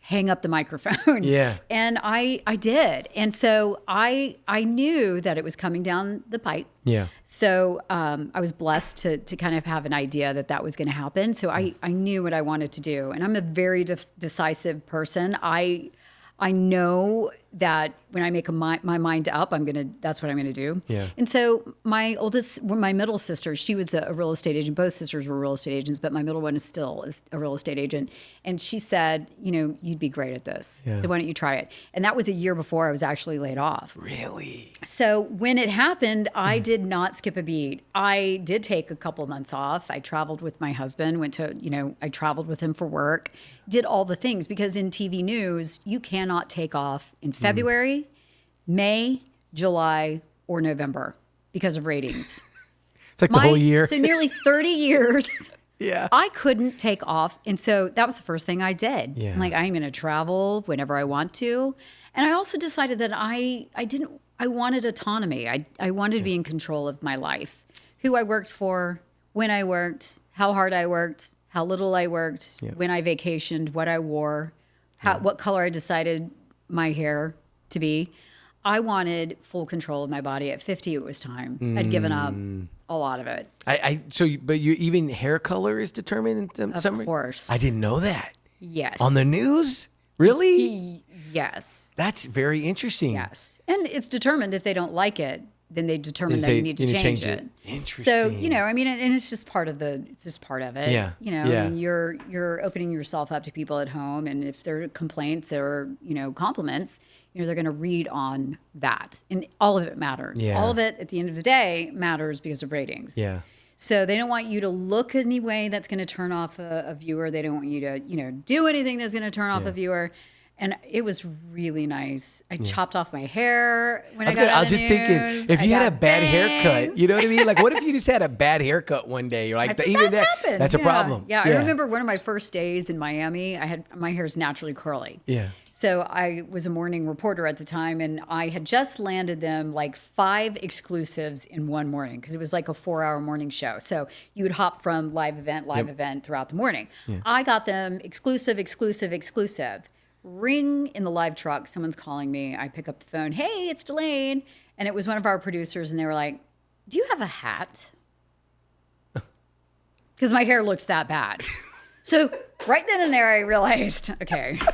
hang up the microphone. Yeah. And I did. And so I knew that it was coming down the pipe. Yeah. So I was blessed to kind of have an idea that was going to happen. So I knew what I wanted to do. And I'm a very decisive person. I I know that when I make my mind up, that's what I'm gonna do. Yeah. And so my middle sister, she was a real estate agent. Both sisters were real estate agents, but my middle one is still a real estate agent. And she said, you'd be great at this. Yeah. So why don't you try it? And that was a year before I was actually laid off. Really? So when it happened, I did not skip a beat. I did take a couple months off. I traveled with my husband, I traveled with him for work, did all the things, because in TV news, you cannot take off in February, May, July, or November because of ratings. It's like the whole year. So nearly 30 years. Yeah. I couldn't take off. And so that was the first thing I did. Yeah. I'm like, I'm going to travel whenever I want to. And I also decided that I wanted autonomy. I wanted to be in control of my life, who I worked for, when I worked, how hard I worked, how little I worked, when I vacationed, what I wore, what color I decided my hair to be. I wanted full control of my body. At 50, it was time. I'd given up a lot of it. But you even hair color is determined in some. Of course. I didn't know that. Yes. On the news? Really? Yes. That's very interesting. Yes. And it's determined. If they don't like it, then they determine that you need to change it. Interesting. So, and it's just part of it. Yeah. I mean, you're opening yourself up to people at home, and if there are complaints or, compliments, they're going to read on that. And all of it matters. Yeah. All of it at the end of the day matters because of ratings. Yeah. So they don't want you to look any way that's going to turn off a viewer. They don't want you to, do anything that's going to turn off a viewer. And it was really nice. I chopped off my hair when I got out of the I was just thinking, if you had a bad haircut, you know what I mean? Like, what if you just had a bad haircut one day? You're like, that's a problem. Yeah, I remember one of my first days in Miami. My hair's naturally curly. Yeah. So I was a morning reporter at the time, and I had just landed them like 5 exclusives in one morning, because it was like a 4-hour morning show. So you would hop from live event throughout the morning. Yeah. I got them exclusive. Ring in the live truck. Someone's calling me. I pick up the phone. Hey, it's Delaine. And it was one of our producers, and they were like, do you have a hat? Because my hair looked that bad. So right then and there, I realized, okay, all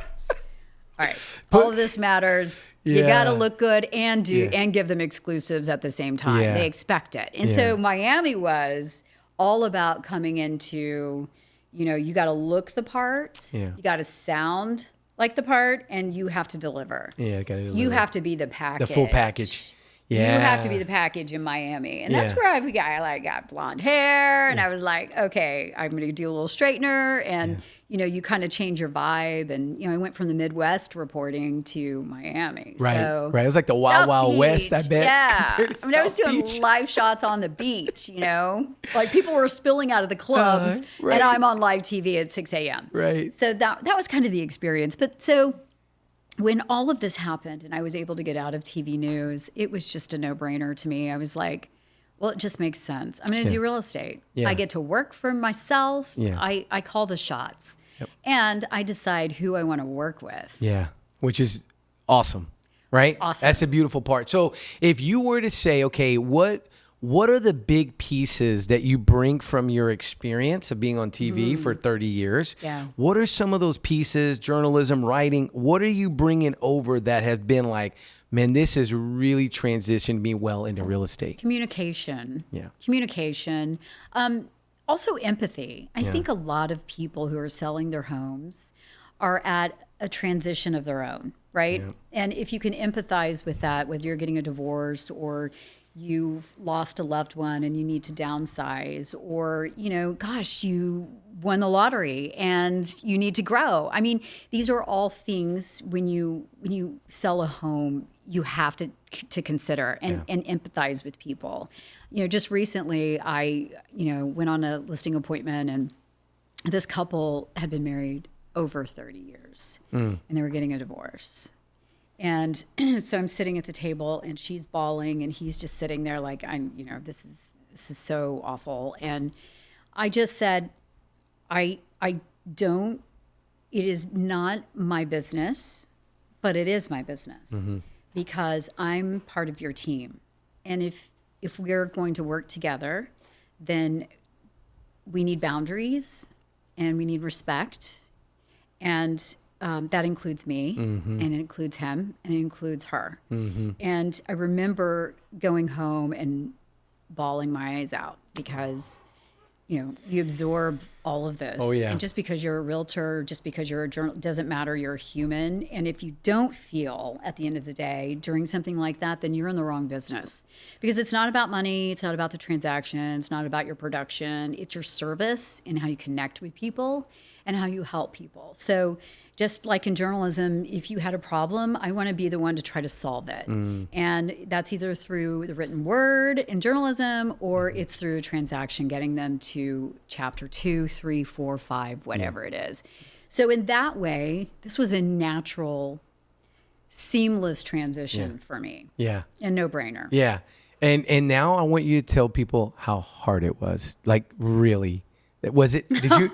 right, all of this matters. Yeah. You got to look good and give them exclusives at the same time. Yeah. They expect it. And so Miami was all about coming into, you got to look the part. Yeah. You got to sound like the part, and you have to deliver. Yeah, got to deliver. You have to be the package. The full package. Yeah. You have to be the package in Miami. And that's where I got blonde hair, and I was like, okay, I'm going to do a little straightener, and you kind of change your vibe. And I went from the Midwest reporting to Miami. Right. So, right. It was like the Wild Wild West, I bet. Yeah. I mean, I was doing live shots on the beach, like people were spilling out of the clubs, and I'm on live TV at 6 a.m. Right. So that was kind of the experience. But so when all of this happened and I was able to get out of TV news, it was just a no-brainer to me. I was like, well, it just makes sense. I'm going to do real estate. Yeah. I get to work for myself. Yeah. I call the shots. Yep. And I decide who I want to work with. Yeah, which is awesome, right? Awesome. That's the beautiful part. So if you were to say, okay, what are the big pieces that you bring from your experience of being on TV for 30 years? Yeah. What are some of those pieces, journalism, writing, what are you bringing over that have been like, man, this has really transitioned me well into real estate? Communication. Yeah. Communication. Also empathy. I think a lot of people who are selling their homes are at a transition of their own, right? Yeah. And if you can empathize with that, whether you're getting a divorce or you've lost a loved one and you need to downsize, or, gosh, you won the lottery and you need to grow. I mean, these are all things when you sell a home, you have to consider and empathize with people. Just recently I, went on a listing appointment, and this couple had been married over 30 years and they were getting a divorce. And so I'm sitting at the table, and she's bawling, and he's just sitting there like, this is so awful. And I just said, it is not my business, but it is my business because I'm part of your team. And if we're going to work together, then we need boundaries and we need respect. And that includes me, and it includes him, and it includes her. And I remember going home and bawling my eyes out because, you absorb all of this. Oh, yeah. And just because you're a realtor, just because you're a journalist, doesn't matter. You're a human. And if you don't feel at the end of the day during something like that, then you're in the wrong business. Because it's not about money. It's not about the transaction. It's not about your production. It's your service and how you connect with people and how you help people. So just like in journalism, if you had a problem, I want to be the one to try to solve it. And that's either through the written word in journalism or it's through a transaction, getting them to chapter 2, 3, 4, 5, whatever it is. So in that way, this was a natural, seamless transition for me. Yeah. A no-brainer. Yeah. And now I want you to tell people how hard it was. Like, really. Was it? Did you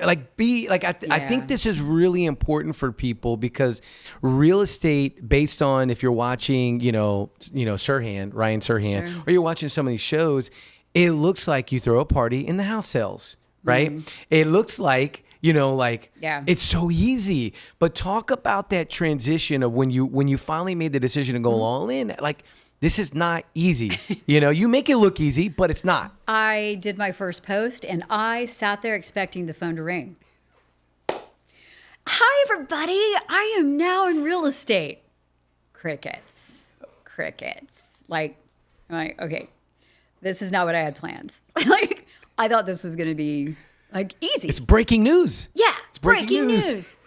I think this is really important for people because real estate, based on if you're watching, Ryan Serhant, or you're watching some of these shows, it looks like you throw a party and the house sells, right? It looks like, it's so easy. But talk about that transition of when you finally made the decision to go all in, like, this is not easy. You make it look easy, but it's not. I did my first post and I sat there expecting the phone to ring. Hi, everybody. I am now in real estate. Crickets. Like, I'm like, okay, this is not what I had planned. Like, I thought this was going to be like easy. It's breaking news. Yeah, it's breaking news.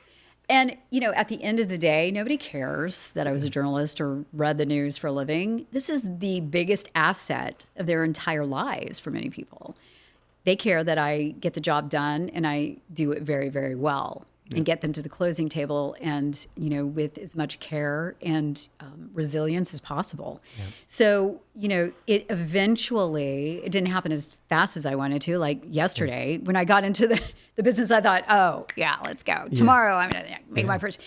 And, at the end of the day, nobody cares that I was a journalist or read the news for a living. This is the biggest asset of their entire lives for many people. They care that I get the job done and I do it very, very well and get them to the closing table and, with as much care and resilience as possible. So, it didn't happen as fast as I wanted to. Like yesterday, when I got into the business, I thought, oh, yeah, let's go. Tomorrow, I'm going to make my first.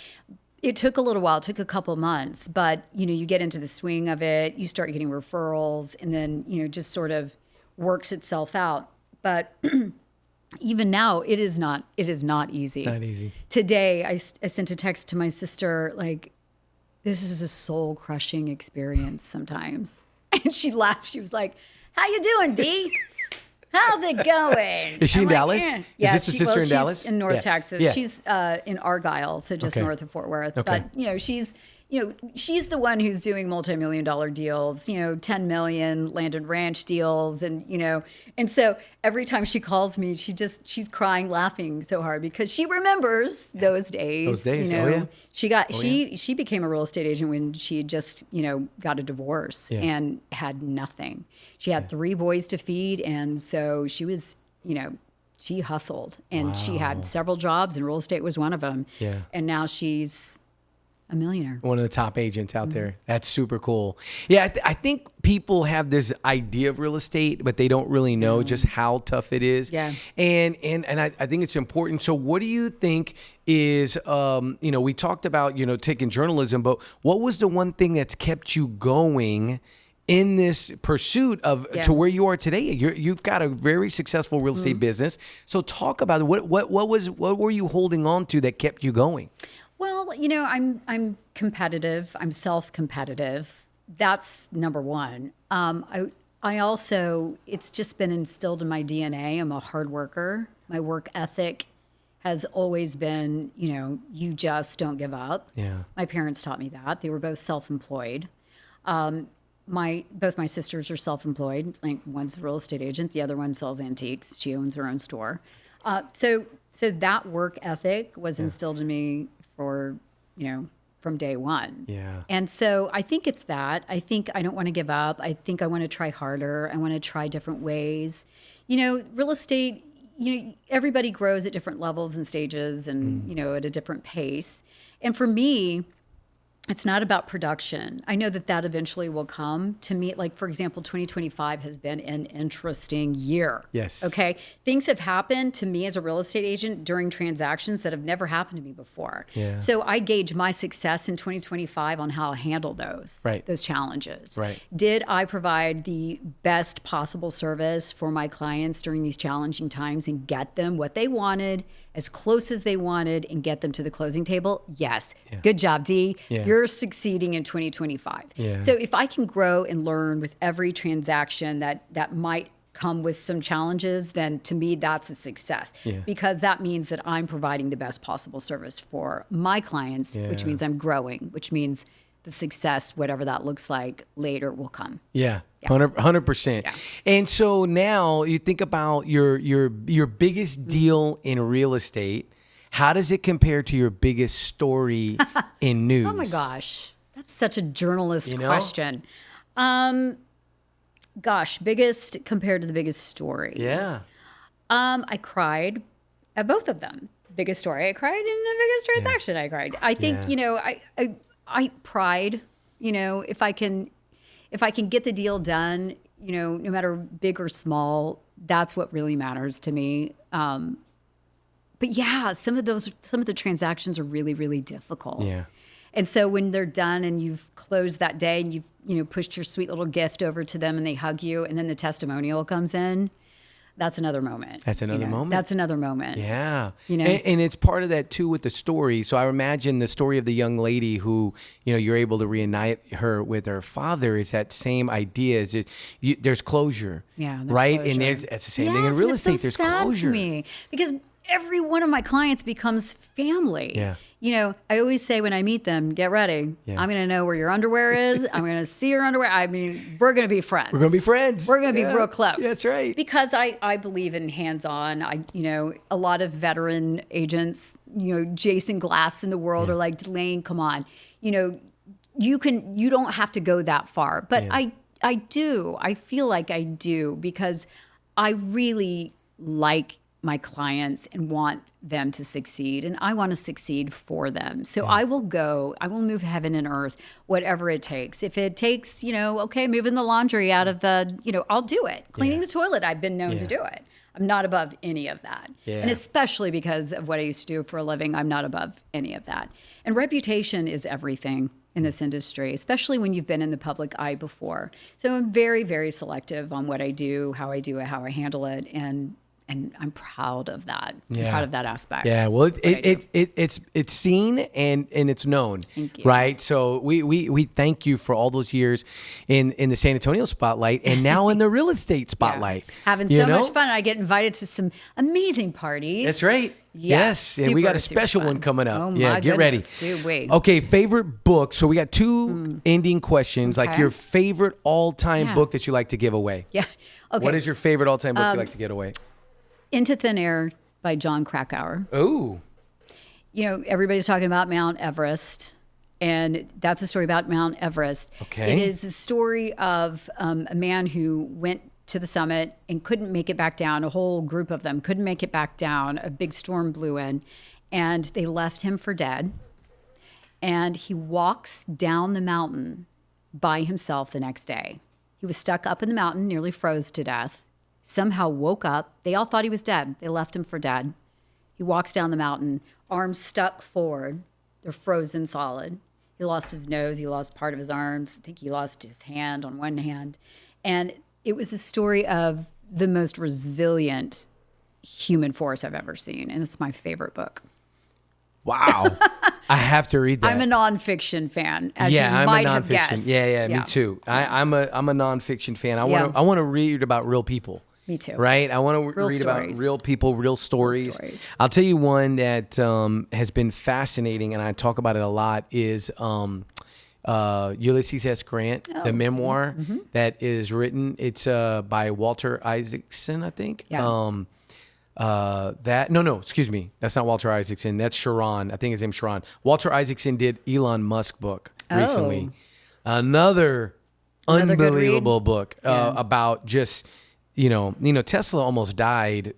It took a little while. It took a couple months. But, you get into the swing of it. You start getting referrals. And then, just sort of works itself out. But even now, it is not easy. Not easy. Today, I sent a text to my sister, like, this is a soul-crushing experience sometimes. And she laughed. She was like, how you doing, Dee? How's it going? Is she in Dallas? Yeah, is this a sister in Dallas? She's in North Texas. Yeah. She's in Argyle, so just north of Fort Worth. Okay. But, she's the one who's doing multi-million-dollar deals, 10 million land and ranch deals. And, and so every time she calls me, she's crying, laughing so hard because she remembers those days. She became a real estate agent when she just, got a divorce and had nothing. She had 3 boys to feed. And so she was, she hustled and she had several jobs and real estate was one of them. Yeah. And now she's a millionaire. One of the top agents out there. That's super cool. Yeah, I think people have this idea of real estate, but they don't really know just how tough it is. Yeah. And I think it's important. So what do you think is, we talked about, taking journalism, but what was the one thing that's kept you going in this pursuit of to where you are today? You've got a very successful real estate business. So talk about it. What were you holding on to that kept you going? Well, I'm competitive. I'm self-competitive. That's number one. I also, it's just been instilled in my DNA. I'm a hard worker. My work ethic has always been, you just don't give up. Yeah. My parents taught me that. They were both self-employed. Both my sisters are self-employed. Like, one's a real estate agent. The other one sells antiques. She owns her own store. So that work ethic was instilled in me from day one. Yeah. And so I think it's that. I think I don't want to give up. I think I want to try harder. I want to try different ways. Real estate, everybody grows at different levels and stages and, at a different pace. And for me, it's not about production. I know that eventually will come. To me, like, for example, 2025 has been an interesting year. Yes. Okay. Things have happened to me as a real estate agent during transactions that have never happened to me before. Yeah. So I gauge my success in 2025 on how I handle those challenges. Right. Did I provide the best possible service for my clients during these challenging times and get them what they wanted as close as they wanted and get them to the closing table? Yes. Good job, D. You're succeeding in 2025. So if I can grow and learn with every transaction that might come with some challenges, then to me, that's a success because that means that I'm providing the best possible service for my clients, which means I'm growing, which means the success, whatever that looks like later, will come. 100%. Yeah. And so now you think about your biggest deal in real estate. How does it compare to your biggest story in news? Oh my gosh, that's such a journalist question. Biggest compared to the biggest story. Yeah. I cried at both of them. Biggest story, I cried. In the biggest transaction, I cried. I think I pride. If I can get the deal done, no matter big or small, that's what really matters to me. But yeah, some of the transactions are really, really difficult. Yeah. And so when they're done and you've closed that day and you've pushed your sweet little gift over to them and they hug you and then the testimonial comes in, that's another moment. That's another moment. That's another moment. Yeah. And it's part of that too with the story. So I imagine the story of the young lady who, you're able to reunite her with her father is that same idea. Is there's closure. Yeah. Right. Closure. And it's the same thing in real estate. There's closure. To me because every one of my clients becomes family. Yeah. I always say when I meet them, get ready. Yeah. I'm going to know where your underwear is. I'm going to see your underwear. I mean, we're going to be friends. We're going to be friends. We're going to be real close. That's right. Because I believe in hands-on. A lot of veteran agents, Jason Glass in the world are like, Delaine, come on. You don't have to go that far. But I do. I feel like I do because I really like my clients and want them to succeed and I want to succeed for them. So I will move heaven and earth, whatever it takes. If it takes, moving the laundry out of the, I'll do it. Cleaning the toilet, I've been known to do it. I'm not above any of that. Yeah. And especially because of what I used to do for a living, I'm not above any of that. And reputation is everything in this industry, especially when you've been in the public eye before. So I'm very, very selective on what I do, how I do it, how I handle it. And I'm proud of that. I'm proud of that aspect. Yeah, well, it's seen and it's known. Thank you. Right? So we thank you for all those years in the San Antonio spotlight and now in the real estate spotlight. Having so much fun. I get invited to some amazing parties. That's right. Yes, and we got a special one coming up. Oh my get ready. Dude, wait. Okay, favorite book. So we got two ending questions, like your favorite all-time book that you like to give away. Yeah. Okay. What is your favorite all-time book you like to give away? Into Thin Air by John Krakauer. Oh. Everybody's talking about Mount Everest, and that's a story about Mount Everest. Okay. It is the story of a man who went to the summit and couldn't make it back down. A whole group of them couldn't make it back down. A big storm blew in, and they left him for dead. And he walks down the mountain by himself the next day. He was stuck up in the mountain, nearly froze to death. Somehow woke up. They all thought he was dead. They left him for dead. He walks down the mountain, arms stuck forward. They're frozen solid. He lost his nose. He lost part of his arms. I think he lost his hand on one hand. And it was a story of the most resilient human force I've ever seen. And it's my favorite book. Wow. I have to read that. I'm a nonfiction fan, as you I'm might a have nonfiction. guessed. Yeah, me too. I'm a nonfiction fan. I want to read about real people. Me too. Right? I want to read about real people, real stories. I'll tell you one that has been fascinating, and I talk about it a lot, is Ulysses S. Grant, the memoir that is written. It's by Walter Isaacson, I think. Yeah. Excuse me. That's not Walter Isaacson. That's Sharon. I think his name's Sharon. Walter Isaacson did Elon Musk book recently. Another unbelievable book about just, Tesla almost died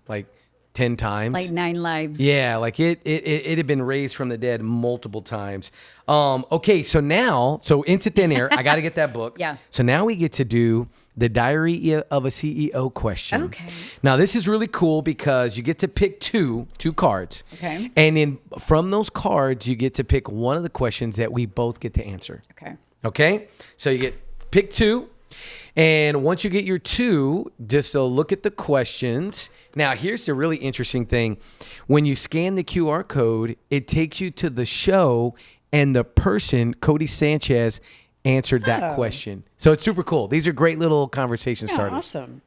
like 10 times. Like 9 lives. Yeah, like it had been raised from the dead multiple times. Okay, so Into Thin Air, I got to get that book. Yeah. So now we get to do the Diary of a CEO question. Okay. Now this is really cool because you get to pick two cards. Okay. And from those cards, you get to pick one of the questions that we both get to answer. Okay. Okay? So you pick two. And once you get your 2, just look at the questions. Now, here's the really interesting thing. When you scan the QR code, it takes you to the show, and the person, Cody Sanchez, answered that question. So it's super cool. These are great little conversation starters. Awesome.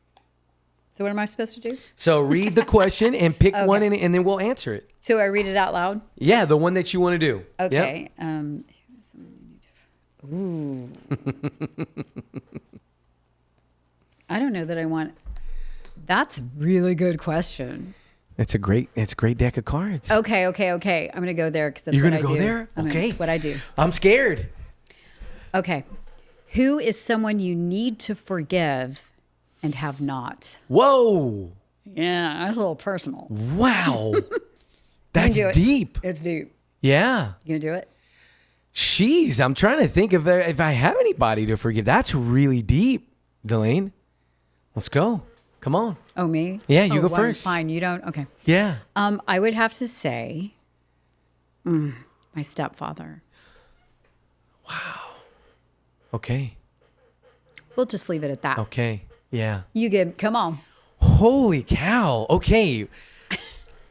So what am I supposed to do? So read the question and pick one, and then we'll answer it. So I read it out loud? Yeah, the one that you want to do. Okay. Yep. Ooh. I don't know that I want. That's a really good question. It's a great deck of cards. Okay. I'm going to go there because that's You're what I do. You're going to go there? Okay. That's what I do. I'm scared. Okay. Who is someone you need to forgive and have not? Whoa. Yeah, that's a little personal. Wow. That's deep. It's deep. Yeah. You going to do it? Jeez, I'm trying to think if I have anybody to forgive. That's really deep, Delaine. Let's go. Come on. Oh, me? Yeah, you go first. Fine, you don't? Okay. Yeah. I would have to say my stepfather. Wow. Okay. We'll just leave it at that. Okay. Yeah. Come on. Holy cow. Okay.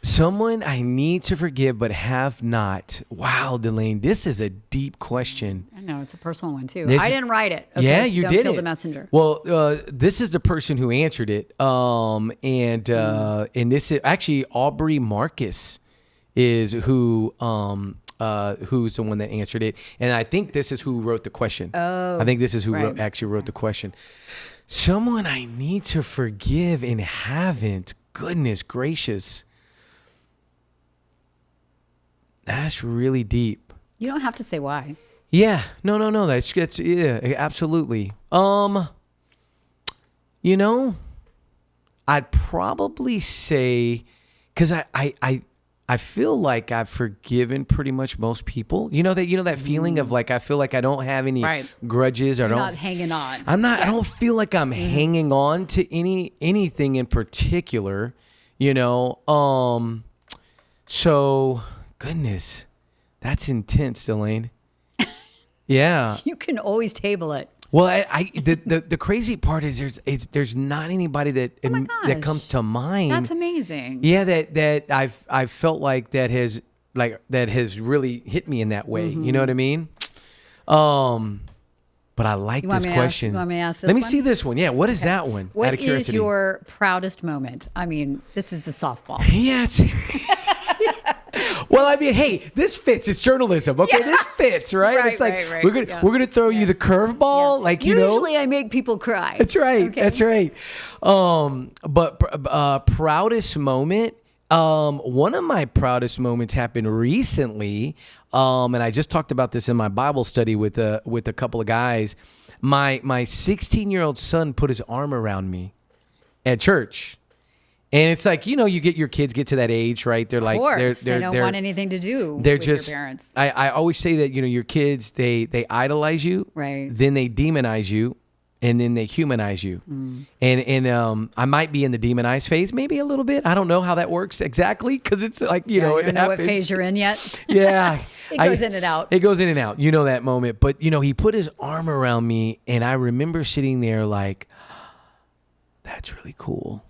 Someone I need to forgive but have not. Wow, Delaine, this is a deep question. I know, it's a personal one too. I didn't write it. Okay, yeah, so you don't did kill it. the messenger. Well, this is the person who answered it. And this is actually Aubrey Marcus is who's the one that answered it. And I think this is who wrote the question. Oh, I think this is who right. actually wrote the question. Someone I need to forgive and haven't. Goodness gracious. That's really deep. You don't have to say why. Yeah. No. That's yeah, absolutely. I'd probably say, because I feel like I've forgiven pretty much most people. You know that feeling of like I feel like I don't have any grudges, or You're not hanging on. I'm not. I don't feel like I'm hanging on to anything in particular. So goodness, that's intense, Delaine. Yeah. You can always table it. Well, the crazy part is there's not anybody that comes to mind. That's amazing. Yeah, that I've felt like that has really hit me in that way. You know what I mean? But I like this question. You want me to ask this Let me one? see this one. Yeah, what is that one? What out of is curiosity. your proudest moment? I mean, this is a softball. Yes. Well, I mean, hey, this fits. It's journalism, okay? This fits, right? Right, it's like right. we're gonna throw you the curveball, like Usually, I make people cry. That's right. Okay. That's right. But proudest moment. One of my proudest moments happened recently, and I just talked about this in my Bible study with a couple of guys. My 16-year-old son put his arm around me at church. And it's like, you get your kids get to that age, right? They're like, of course, they don't want anything to do with your parents. I always say that, your kids, they idolize you, right? Then they demonize you, and then they humanize you. And I might be in the demonized phase, maybe a little bit. I don't know how that works exactly, because it's like, you don't it know happens. what phase you're in yet. Yeah. It goes in and out. It goes in and out. You know that moment. But, he put his arm around me, and I remember sitting there like, that's really cool.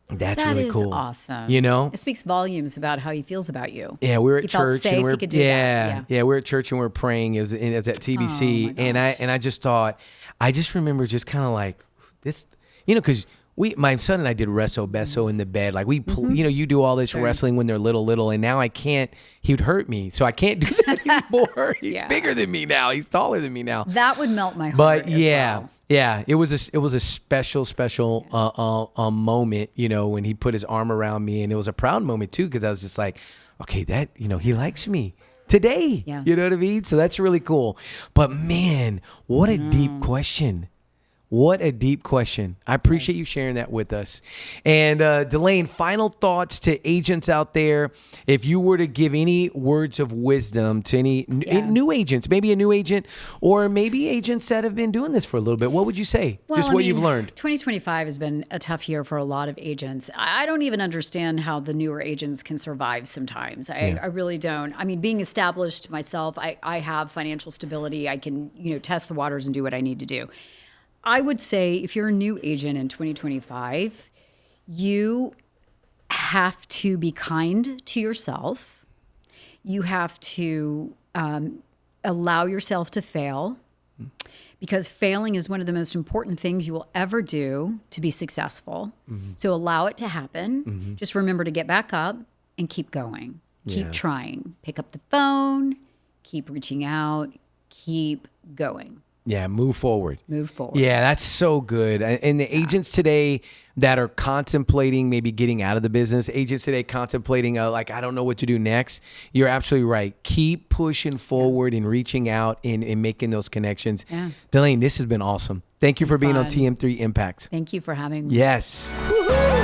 That's really cool. That is awesome. It speaks volumes about how he feels about you. Yeah, we're at he church felt safe, and we're he could do that. Yeah, we're at church and we're praying. It was at TBC, Oh, my gosh. and I just thought, I just remember just kind of like this, because my son and I did wrestle beso in the bed, like you do all this wrestling when they're little, and now I can't. He would hurt me, so I can't do that anymore. He's bigger than me now. He's taller than me now. That would melt my heart. But as well. Yeah, it was a special moment, when he put his arm around me, and it was a proud moment too, because I was just like, okay, that he likes me today. Yeah. You know what I mean? So that's really cool. But man, what a deep question. What a deep question. I appreciate you sharing that with us. And Delaine, final thoughts to agents out there. If you were to give any words of wisdom to any new agents, maybe a new agent, or maybe agents that have been doing this for a little bit, what would you say? Well, Just what you've learned. 2025 has been a tough year for a lot of agents. I don't even understand how the newer agents can survive sometimes. I really don't. I mean, being established myself, I have financial stability. I can, test the waters and do what I need to do. I would say if you're a new agent in 2025, you have to be kind to yourself. You have to allow yourself to fail, because failing is one of the most important things you will ever do to be successful. So allow it to happen. Just remember to get back up and keep going. Keep trying. Pick up the phone, keep reaching out, keep going. Yeah, move forward. Move forward. Yeah, that's so good. And the agents today that are contemplating maybe getting out of the business, agents today contemplating like, I don't know what to do next. You're absolutely right. Keep pushing forward and reaching out and making those connections. Yeah. Delaine, this has been awesome. Thank you for being on TM3 Impact. Thank you for having me. Yes. Woo-hoo!